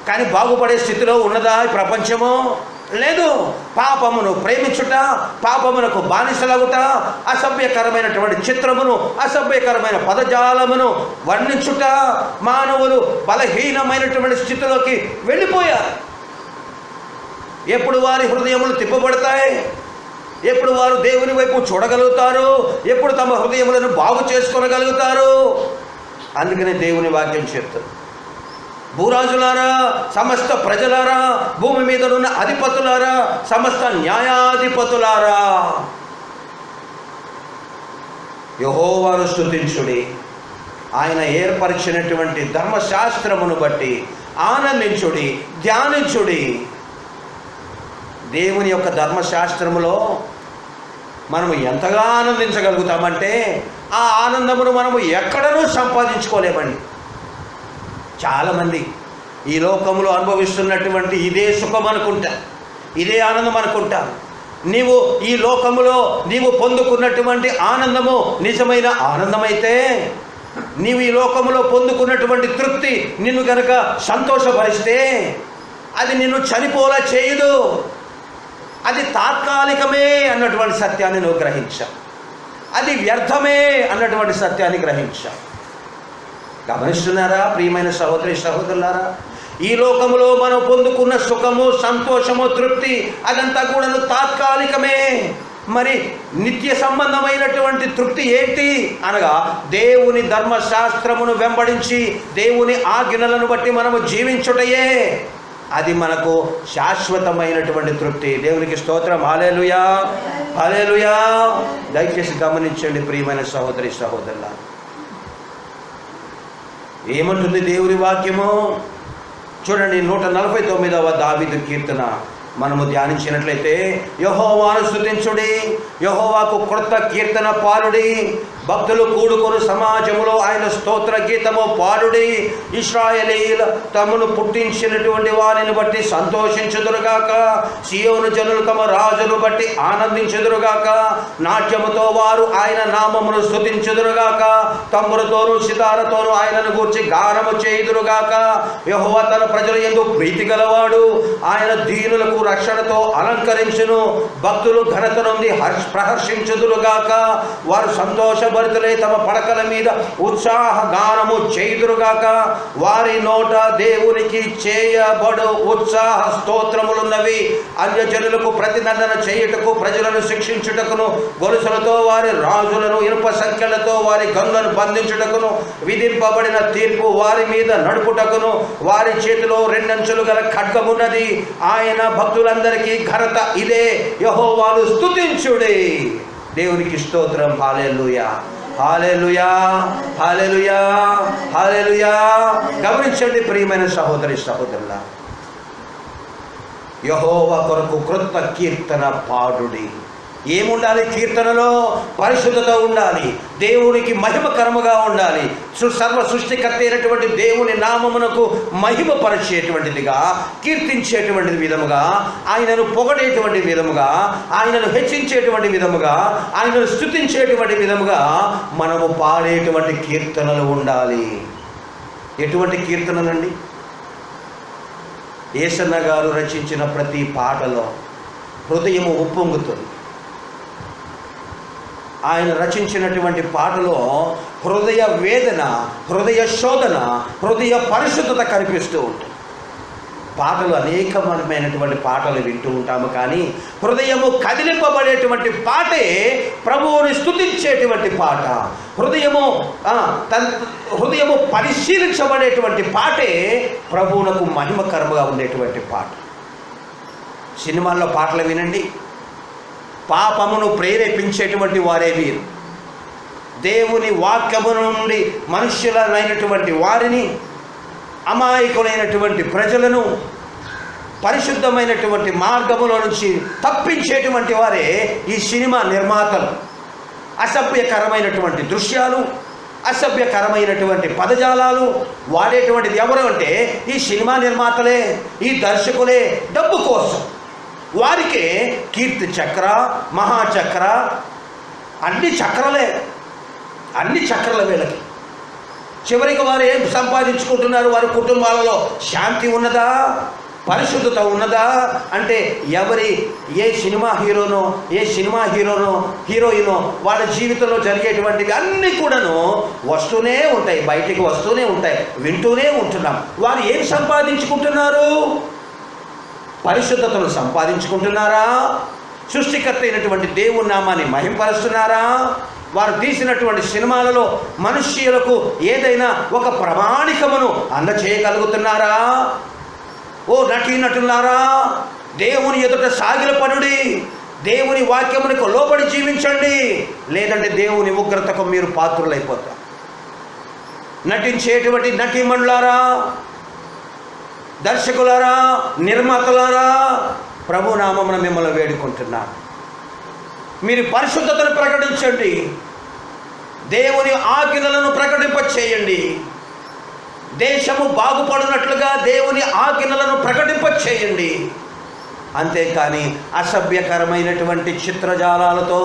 కానీ బాగుపడే స్థితిలో ఉన్నదా ఈ ప్రపంచము? లేదు. పాపమును ప్రేమించుట, పాపమునకు బానిసలగుట, అసభ్యకరమైనటువంటి చిత్రమును, అసభ్యకరమైన పదజాలమును వర్ణించుట, మానవులు బలహీనమైనటువంటి స్థితిలోకి వెళ్ళిపోయారు. ఎప్పుడు వారి హృదయములు తిప్పబడతాయి, ఎప్పుడు వారు దేవుని వైపు చూడగలుగుతారు, ఎప్పుడు తమ హృదయములను బాగు చేసుకోగలుగుతారు? అందుకనే దేవుని వాక్యం చెప్తారు, భూరాజులారా, సమస్త ప్రజలారా, భూమి మీద ఉన్న అధిపతులారా, సమస్త న్యాయాధిపతులారా, యెహోవాను స్తుతించుడి. ఆయన ఏర్పరిచినటువంటి ధర్మశాస్త్రమును బట్టి ఆనందించుడి, ధ్యానించుడి. దేవుని యొక్క ధర్మశాస్త్రములో మనము ఎంతగా ఆనందించగలుగుతామంటే ఆ ఆనందమును మనము ఎక్కడనూ సంపాదించుకోలేమండి. చాలామంది ఈ లోకంలో అనుభవిస్తున్నటువంటి ఇదే సుఖం అనుకుంటా, ఇదే ఆనందం అనుకుంటా. నీవు ఈ లోకములో నీవు పొందుకున్నటువంటి ఆనందము నిజమైన ఆనందమైతే, నీవు ఈ లోకములో పొందుకున్నటువంటి తృప్తి నిన్ను కనుక సంతోషపరిస్తే అది నిన్ను చనిపోలా చేయదు. అది తాత్కాలికమే అన్నటువంటి సత్యాన్ని నువ్వు గ్రహించా, అది వ్యర్థమే అన్నటువంటి సత్యాన్ని గ్రహించా. గమనిస్తున్నారా ప్రియమైన సహోదరి సహోదరులారా? ఈ లోకములో మనం పొందుకున్న సుఖము, సంతోషము, తృప్తి అదంతా కూడా తాత్కాలికమే. మరి నిత్య సంబంధమైనటువంటి తృప్తి ఏంటి అనగా దేవుని ధర్మశాస్త్రమును వెంబడించి దేవుని ఆజ్ఞలను బట్టి మనము జీవించుటయే. అది మనకు శాశ్వతమైనటువంటి తృప్తి. దేవునికి స్తోత్రం. హల్లెలూయా, హల్లెలూయా. దయచేసి గమనించండి ప్రియమైన సహోదరి సహోదరుల, ఏమంటుంది దేవుని వాక్యము చూడండి. 149వ దావీదు కీర్తన మనము ధ్యానించినట్లయితే, యెహోవాను స్తుతించుడి, యెహోవాకు క్రొత్త కీర్తన పాడుడి, భక్తులు కూడుకొని సమాజములో ఆయన స్తోత్ర గీతము పాడుడి. ఇశ్రాయేలీయుల తమను పుట్టించినటువంటి వారిని బట్టి సంతోషించుదురుగాక, సియోను జనులు తమ రాజును బట్టి ఆనందించుదురుగాక. నాట్యముతో వారు ఆయన నామమును స్తుతించుదురుగాక, తమ్ములతోనూ సితారతోనూ ఆయనను గూర్చి గానము చేయుదురుగాక. యెహోవా తన ప్రజల యందు ప్రీతి గలవాడు, ఆయన దీనులకు రక్షణతో అలంకరించును. భక్తులు ఘనత నుండి ప్రహర్షించుదురుగాక, వారు సంతోషభరితులై తమ పడకల మీద ఉత్సాహ గానము చేయుదురుగాక. వారి నోట దేవునికి చేయబడు ఉత్సాహ స్తోత్రములున్నవి. అన్యజనులకు ప్రతిదండన చేయుటకు, ప్రజలను శిక్షించుటకును, గొలుసులతో వారి రాజులను, ఇనుప సంఖ్యలతో వారి గనులను బంధించుటకును, విధింపబడిన తీర్పు వారి మీద నడుపుటకును వారి చేతిలో రెండంచులు గల ఖడ్గమున్నది. ఆయన భక్తులందరికీ ఘనత ఇదే. యెహోవాను స్తుతించుడి. దేవునికి స్తోత్రం. హల్లెలూయా, హల్లెలూయా, హల్లెలూయా, హల్లెలూయా. గమనించండి ప్రియమైన సహోదరి సహోదరుల, యెహోవా కొరకు క్రొత్త కీర్తన పాడుడి. ఏముండాలి కీర్తనలో? పరిశుద్ధత ఉండాలి, దేవునికి మహిమకరముగా ఉండాలి, సర్వ సృష్టికర్త అయినటువంటి దేవుని నామమునకు మహిమ పరిచేటువంటిదిగా, కీర్తించేటువంటి విధముగా, ఆయనను పొగడేటువంటి విధముగా, ఆయనను హెచ్చించేటువంటి విధముగా, ఆయనను స్తుతించేటువంటి విధముగా మనము పాడేటువంటి కీర్తనలు ఉండాలి. ఎటువంటి కీర్తనలండి? యేసన్న గారు రచించిన ప్రతి పాటలో హృదయము ఉప్పొంగుతుంది. ఆయన రచించినటువంటి పాటలో హృదయ వేదన, హృదయ శోధన, హృదయ పరిశుద్ధత కనిపిస్తూ ఉంటుంది. పాటలు అనేకమైనటువంటి పాటలు వింటూ ఉంటాము, కానీ హృదయము కదిలింపబడేటువంటి పాటే ప్రభువుని స్తుతించేటువంటి పాట. హృదయము పరిశీలించబడేటువంటి పాటే ప్రభువునకు మహిమకరముగా ఉండేటువంటి పాట. సినిమాల్లో పాటలు వినండి, పాపమును ప్రేరేపించేటువంటి వారే వీరు. దేవుని వాక్యము నుండి మనుష్యులైనటువంటి వారిని, అమాయకులైనటువంటి ప్రజలను పరిశుద్ధమైనటువంటి మార్గములో నుంచి తప్పించేటువంటి వారే ఈ సినిమా నిర్మాతలు. అసభ్యకరమైనటువంటి దృశ్యాలు, అసభ్యకరమైనటువంటి పదజాలాలు వాడేటువంటిది ఎవరు అంటే ఈ సినిమా నిర్మాతలే, ఈ దర్శకులే. డబ్బు కోసం వారికే కీర్తి చక్ర, మహాచక్ర, అన్ని చక్రలే, అన్ని చక్రల వీళ్ళకి. చివరికి వారు ఏం సంపాదించుకుంటున్నారు? వారి కుటుంబాలలో శాంతి ఉన్నదా? పరిశుద్ధత ఉన్నదా? అంటే ఏ సినిమా హీరోనో, ఏ సినిమా హీరోయినో వాళ్ళ జీవితంలో జరిగేటువంటివి అన్నీ కూడాను వస్తూనే ఉంటాయి, బయటికి వస్తూనే ఉంటాయి, వింటూనే ఉంటున్నాం. వారు ఏం సంపాదించుకుంటున్నారు? పరిశుద్ధతను సంపాదించుకుంటున్నారా? సృష్టికర్త అయినటువంటి దేవుని నామాన్ని మహింపరుస్తున్నారా? వారు తీసినటువంటి సినిమాలలో మనుష్యులకు ఏదైనా ఒక ప్రామాణికమును అందచేయగలుగుతున్నారా? ఓ నటీనటులారా, దేవుని ఎదుట సాగిలపడుడి, దేవుని వాక్యమునికి లోబడి జీవించండి, లేదంటే దేవుని ఉగ్రతకు మీరు పాత్రులైపోతారు. నటించేటువంటి నటీమణులారా, దర్శకులారా, నిర్మాతలారా, ప్రభునామమున మిమ్మల్ని వేడుకుంటున్నాను. మీరు పరిశుద్ధతను ప్రకటించండి, దేవుని ఆజ్ఞలను ప్రకటింపచేయండి. దేశము బాగుపడినట్లుగా దేవుని ఆజ్ఞలను ప్రకటింపచేయండి. అంతేకాని అసభ్యకరమైనటువంటి చిత్రజాలాలతో,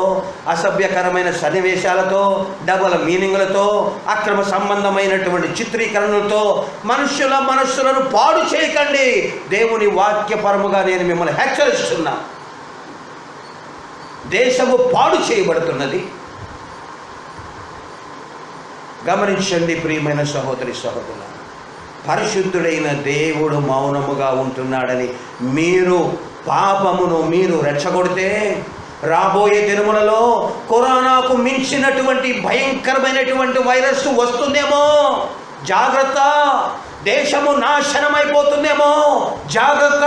అసభ్యకరమైన సన్నివేశాలతో, డబల్ మీనింగ్లతో, అక్రమ సంబంధమైనటువంటి చిత్రీకరణలతో మనుష్యుల మనస్సులను పాడు చేయకండి. దేవుని వాక్యపరముగా నేను మిమ్మల్ని హెచ్చరిస్తున్నా. దేశము పాడు చేయబడుతున్నది. గమనించండి ప్రియమైన సహోదరి సహోదరులు, పరిశుద్ధుడైన దేవుడు మౌనముగా ఉంటున్నాడని మీరు పాపమును మీరు రెచ్చగొడితే, రాబోయే దినములలో కరోనాకు మించినటువంటి భయంకరమైనటువంటి వైరస్ వస్తుందేమో, జాగ్రత్త. దేశము నాశనమైపోతుందేమో, జాగ్రత్త.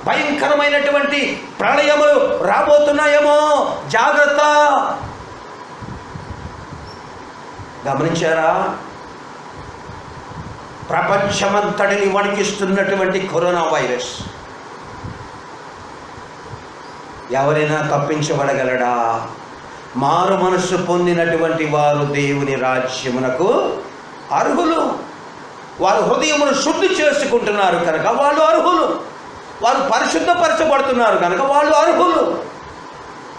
భయంకరమైనటువంటి ప్రళయములు రాబోతున్నాయేమో, జాగ్రత్త. గమనించారా? ప్రపంచమంతటిని వణికిస్తున్నటువంటి కరోనా వైరస్ ఎవరైనా తప్పించబడగలడా? మారు మనస్సు పొందినటువంటి వారు దేవుని రాజ్యమునకు అర్హులు. వారు హృదయమును శుద్ధి చేసుకుంటున్నారు కనుక వాళ్ళు అర్హులు. వారు పరిశుద్ధపరచబడుతున్నారు కనుక వాళ్ళు అర్హులు.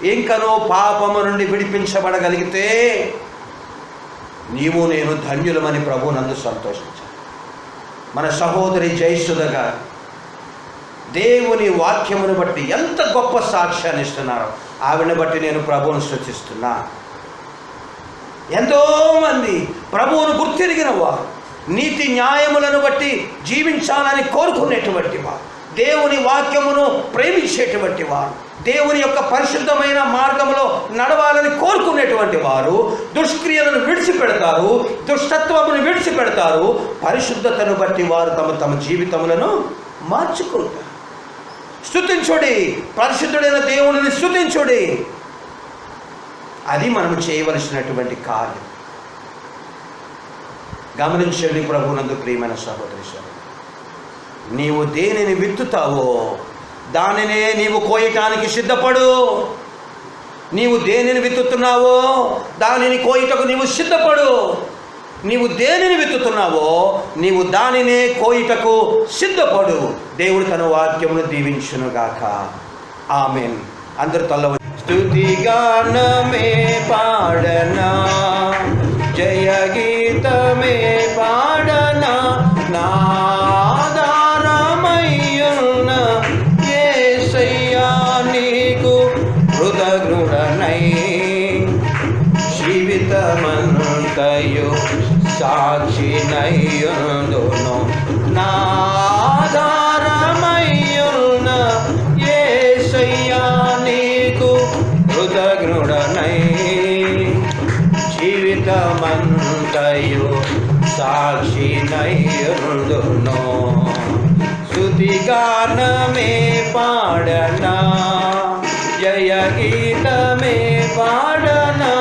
ఇంకనో పాపము నుండి విడిపించబడగలిగితే నీవు నేను ధన్యులమని ప్రభువునందు సంతోషించాలి. మన సహోదరి జయసుధ గారు దేవుని వాక్యమును బట్టి ఎంత గొప్ప సాక్ష్యాన్ని ఇస్తున్నారో ఆవిడని బట్టి నేను ప్రభువును స్తుతిస్తున్నా. ఎంతోమంది ప్రభువును గుర్తిరిగిన వారు, నీతి న్యాయములను బట్టి జీవించాలని కోరుకునేటువంటి వారు, దేవుని వాక్యమును ప్రేమించేటువంటి వారు, దేవుని యొక్క పరిశుద్ధమైన మార్గంలో నడవాలని కోరుకునేటువంటి వారు దుష్క్రియలను విడిచిపెడతారు, దుష్టత్వమును విడిచిపెడతారు. పరిశుద్ధతను బట్టి వారు తమ జీవితములను మార్చుకుంటారు. స్తుతించుడి, పరిశుద్ధుడైన దేవునిని స్తుతించుడి. అది మనం చేయవలసినటువంటి కార్యం. గమనించండి ప్రభువునందు ప్రియమైన సహోదరి సహోదరులు, నీవు దేనిని విత్తుతావో దానినే నీవు కోయటానికి సిద్ధపడు. నీవు దేనిని విత్తుతున్నావో దానిని కోయటకు నీవు సిద్ధపడు. నీవు దేనిని విత్తుతున్నావో నీవు దానినే కోయటకు సిద్ధపడు. దేవుడు తన వాక్యమును దీవించునుగాక. ఆమేన్. అందరూ తల్ల స్తుతిగానమే పాడనా, జయ గీతమే పాడనా, నాదారమయ్యున్న యేసయ్యా నీకు కృతజ్ఞుడనై జీవితమంతయు సాక్షినయ్యుందును. నాదారమయ్యున్న యేసయ్యా నీకు కృతజ్ఞుడనై జీవితమంతయు సాక్షినయ్యుందును. స్తుతిగానమే పాడనా, జయ గీతమే పాడనా,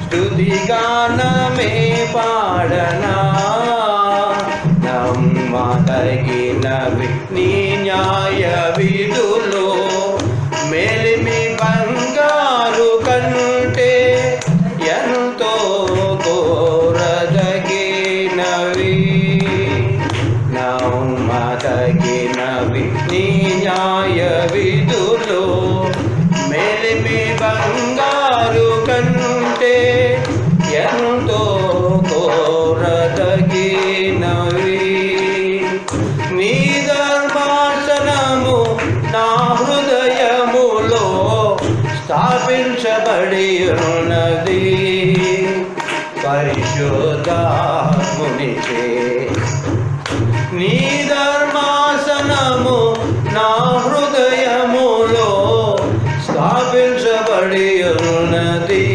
స్తుతిగానమే పాడనా, నమ్మదగినవి నీ న్యాయ విధులు, మేలిమి బంగారు కంటే ఎంతో కోరదగినవి, నమ్మదగినవి నీ న్యాయ విధులు, మేలిమి బంగారు కంటే ఎంతో కోరదగినవి. నీ ధర్మాసనము నా హృదయములో స్థాపించబడి ఉన్నది, పరిశుద్ధాత్మునిచే. నీ ధర్మాసనము నా హృదయములో స్థాపించబడి ఉన్నది,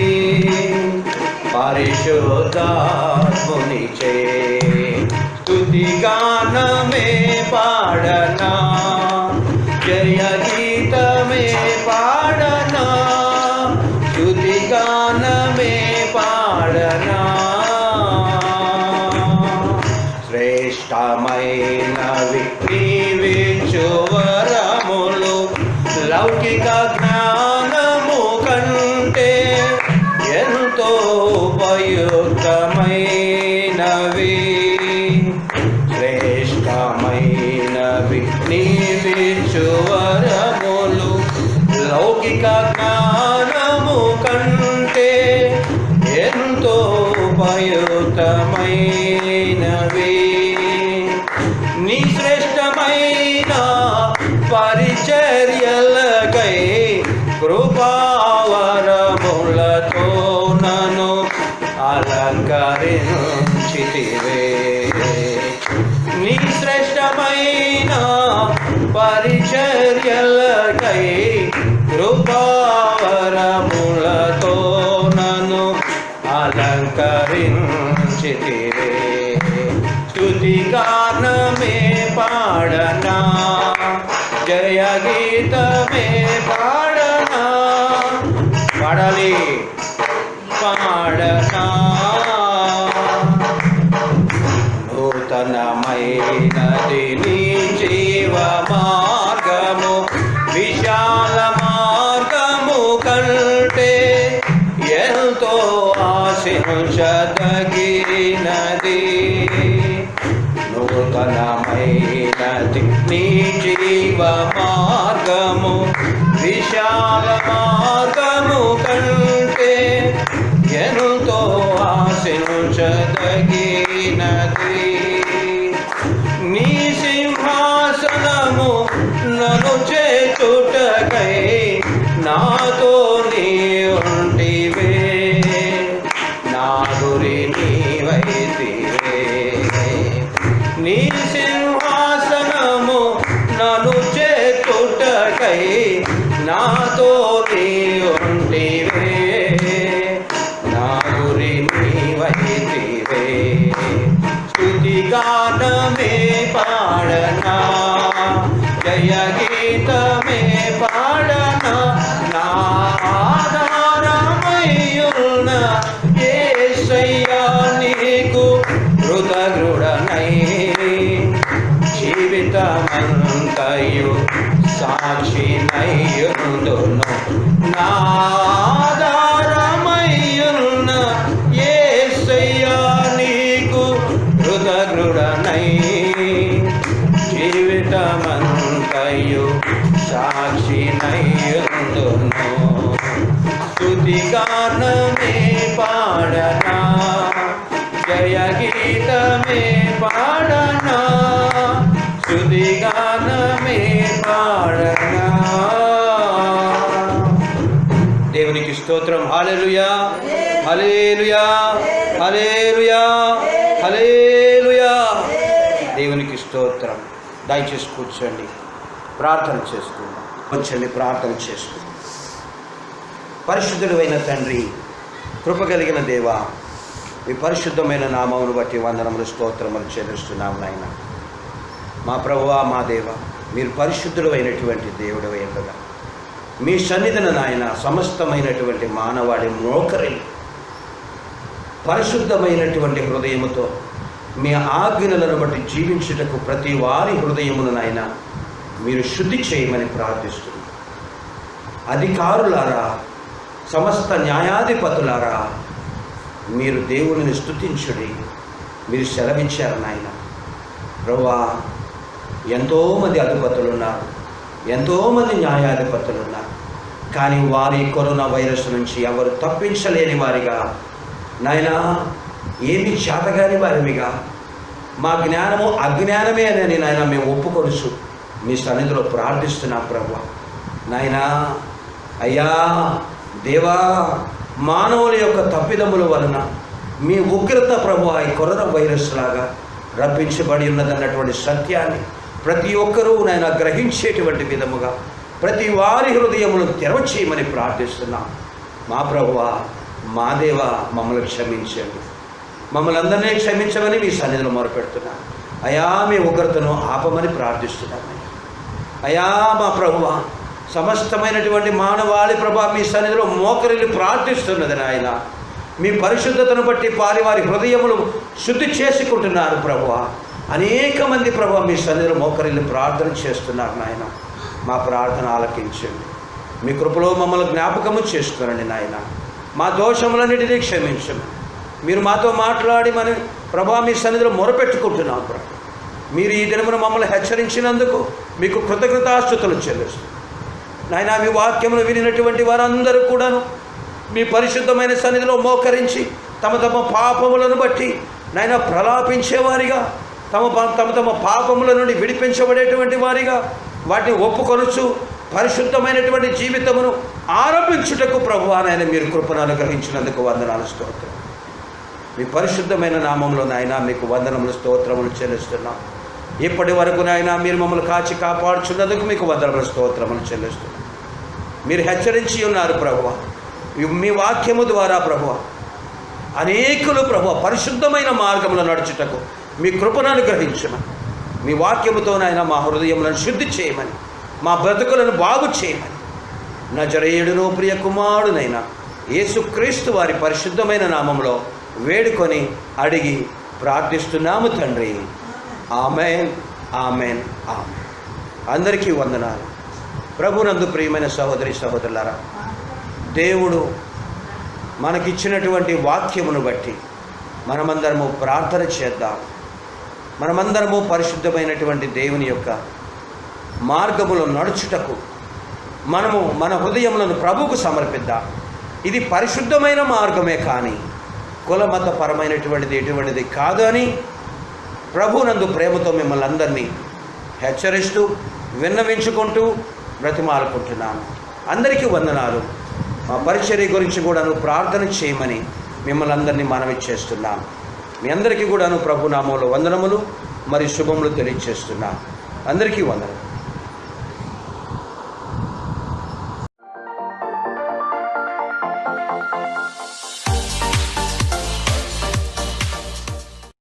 పరిశుద్ధాత్మునిచే. స్తుతిగానమే పాడనా, జయ గీతమే పాడనా, స్తుతిగానమే పాడనా. శ్రేష్టమైనవి నీవిచ్చు వరములు, లౌకిక జ్ఞానము కంటే ఎంతో ఉపయుక్తమైనవి. శ్రేష్టమైనవి నీవిచ్చు వరములు, లౌకిక జ్ఞానము కంటే ఎంతో ఉపయుక్తమైనవి. నీ శ్రేష్టమైన పరిచర్యలకై కృపావరములతో నన్ను అలంకరించు. గీతమే పాడనా, పాడాలి పాడనా. నూతనమైనది నీ జీవ మార్గము, విశాల మార్గము కంటే ఎంతో ఆశించదగినది. నూతనమైనది నీ జీవ మార్గము, విశాల మార్గము కంటే ఎంతో ఆశించదగినది. నీ సింహాసనము నన్ను చేచుటకై నాతో నీ ఉంటివే, నా గురి నీవైతివే. నీ సింహాసనము నన్ను చేచుటకై నాతో నీ ఉంటివే, నా గురి నీవైతివే. స్తుతిగానమే పాడనా, జయ గీతమే పాడనా. నా ఆధారమయ్యున్న యేసయ్యా నీకు కృతజ్ఞుడనై, జీవితమంతయు సాక్షినయ్యుందును. నా ఆధారమయ్యున్న యేసయ్యా నీకు కృతజ్ఞుడనై, జీవితమంతయు సాక్షినయ్యుందును. స్తుతిగానమే పాడనా, జయ గీతమే పాడనా, స్తుతిగానమే పాడనా. దేవునికి స్తోత్రం. హల్లెలూయా, హల్లెలూయా, హల్లెలూయా, హల్లెలూయా. దేవునికి స్తోత్రం. దయచేసి కూర్చోండి, ప్రార్థన చేసుకుందాం. కూర్చోండి, ప్రార్థన చేసుకుందాం. పరిశుద్ధుడైన తండ్రి, కృపగలిగిన దేవా, మీ పరిశుద్ధమైన నామమును బట్టి వందనములు స్తోత్రములు చెల్లిస్తున్నాము నాయన. మా ప్రభువా, మా దేవ, మీరు పరిశుద్ధుడు అయినటువంటి దేవుడు కదా. మీ సన్నిధిన నాయన సమస్తమైనటువంటి మానవాడి మోకరి పరిశుద్ధమైనటువంటి హృదయముతో మీ ఆజ్ఞలను బట్టి జీవించుటకు ప్రతి వారి హృదయమును నాయన మీరు శుద్ధి చేయమని ప్రార్థిస్తున్నాం. అధికారులారా, సమస్త న్యాయాధిపతులారా, మీరు దేవుని స్తుతించుడి, మీరు సెలవిచ్చారు నాయన. ప్రభువా, ఎంతోమంది అధిపతులు ఉన్నారు, ఎంతోమంది న్యాయాధిపతులు ఉన్నారు, కానీ వారి కరోనా వైరస్ నుంచి ఎవరు తప్పించలేని వారిగా నాయనా, ఏమి చేతగాని వారిగా, మా జ్ఞానము అజ్ఞానమే అని నాయన మేము ఒప్పుకొనుచు మీ సన్నిధిలో ప్రార్థిస్తున్నాం. ప్రభువా నాయనా, అయ్యా దేవా, మానవుల యొక్క తప్పిదముల వలన మీ ఉగ్రత ప్రభువా ఈ కరోనా వైరస్ లాగా రప్పించబడి ఉన్నదన్నటువంటి సత్యాన్ని ప్రతి ఒక్కరూ నాయన గ్రహించేటువంటి విధముగా ప్రతి వారి హృదయములను తెరవచేయమని ప్రార్థిస్తున్నాం. మా ప్రభువా, మా దేవా, మమ్మల్ని క్షమించండి, మమ్మల్ని అందరినీ క్షమించమని మీ సన్నిధిలో మొరపెడుతున్నాం. అయా, మీ ఉగ్రతను ఆపమని ప్రార్థిస్తున్నాం. అయా మా ప్రభువా, సమస్తమైనటువంటి మానవాళి ప్రభా మీ సన్నిధిలో మోకరిల్లి ప్రార్థిస్తున్నది నాయన. మీ పరిశుద్ధతను బట్టి వారి హృదయములు శుద్ధి చేసుకుంటున్నారు ప్రభువా. అనేక మంది ప్రభా మీ సన్నిధిలో మోకరిల్లి ప్రార్థన చేస్తున్నారు నాయన. మా ప్రార్థన ఆలకించండి, మీ కృపలో మమ్మల్ని జ్ఞాపకము చేసుకోనండి నాయన. మా దోషములన్నిటినీ క్షమించండి. మీరు మాతో మాట్లాడి మన ప్రభా మీ సన్నిధిలో మొరపెట్టుకుంటున్నాం ప్రభు. మీరు ఈ దినమున మమ్మల్ని హెచ్చరించినందుకు మీకు కృతజ్ఞతాస్తుతులు చెల్లిస్తున్నాం నాయన. మీ వాక్యమును వినినటువంటి వారందరూ కూడాను మీ పరిశుద్ధమైన సన్నిధిలో మోకరించి తమ తమ పాపములను బట్టి నాయన ప్రలాపించేవారిగా, తమ పాపముల నుండి విడిపించబడేటువంటి వారిగా వాటిని ఒప్పుకొనుచు పరిశుద్ధమైనటువంటి జీవితమును ఆరంభించుటకు ప్రభువా నాయన మీరు కృపను అనుగ్రహించినందుకు వందనాలు స్తోత్రం. మీ పరిశుద్ధమైన నామంలో నాయన మీకు వందనములు స్తోత్రములు చెల్లిస్తున్నాం. ఇప్పటి వరకు నాయన మీరు మమ్మల్ని కాచి కాపాడుచున్నందుకు మీకు వందనములు స్తోత్రములు చెల్లిస్తున్నాం. మీరు హెచ్చరించి ఉన్నారు ప్రభువా, మీ వాక్యము ద్వారా ప్రభువా అనేకులు ప్రభువా పరిశుద్ధమైన మార్గములో నడుచుటకు మీ కృపను అనుగ్రహించమని, మీ వాక్యముతో నాయన మా హృదయములను శుద్ధి చేయమని మా బ్రతుకులను బాగు చేయమని నజరేయుడును ప్రియ కుమారుడైన యేసుక్రీస్తు వారి పరిశుద్ధమైన నామంలో వేడుకొని అడిగి ప్రార్థిస్తున్నాము తండ్రి. Amen, amen, amen. అందరికీ వందనాలు. ప్రభునందు ప్రియమైన సహోదరి సహోదరులారా, దేవుడు మనకిచ్చినటువంటి వాక్యమును బట్టి మనమందరము ప్రార్థన చేద్దాం. మనమందరము పరిశుద్ధమైనటువంటి దేవుని యొక్క మార్గములో నడుచుటకు మనము మన హృదయములను ప్రభువుకు సమర్పిద్దాం. ఇది పరిశుద్ధమైన మార్గమే కానీ కులమతపరమైనటువంటిది ఎటువంటిది కాదు అని ప్రభునందు ప్రేమతో మిమ్మల్ని అందరినీ హెచ్చరిస్తూ విన్నవించుకుంటూ బ్రతిమాలుకుంటున్నాను. అందరికీ వందనాలు. మా పరిచర్య గురించి కూడాను ప్రార్థన చేయమని మిమ్మల్ని అందరినీ మనవి చేస్తున్నాను. మీ అందరికీ కూడాను ప్రభునామంలో వందనములు మరియు శుభములు తెలియజేస్తున్నాను. అందరికీ వందనములు.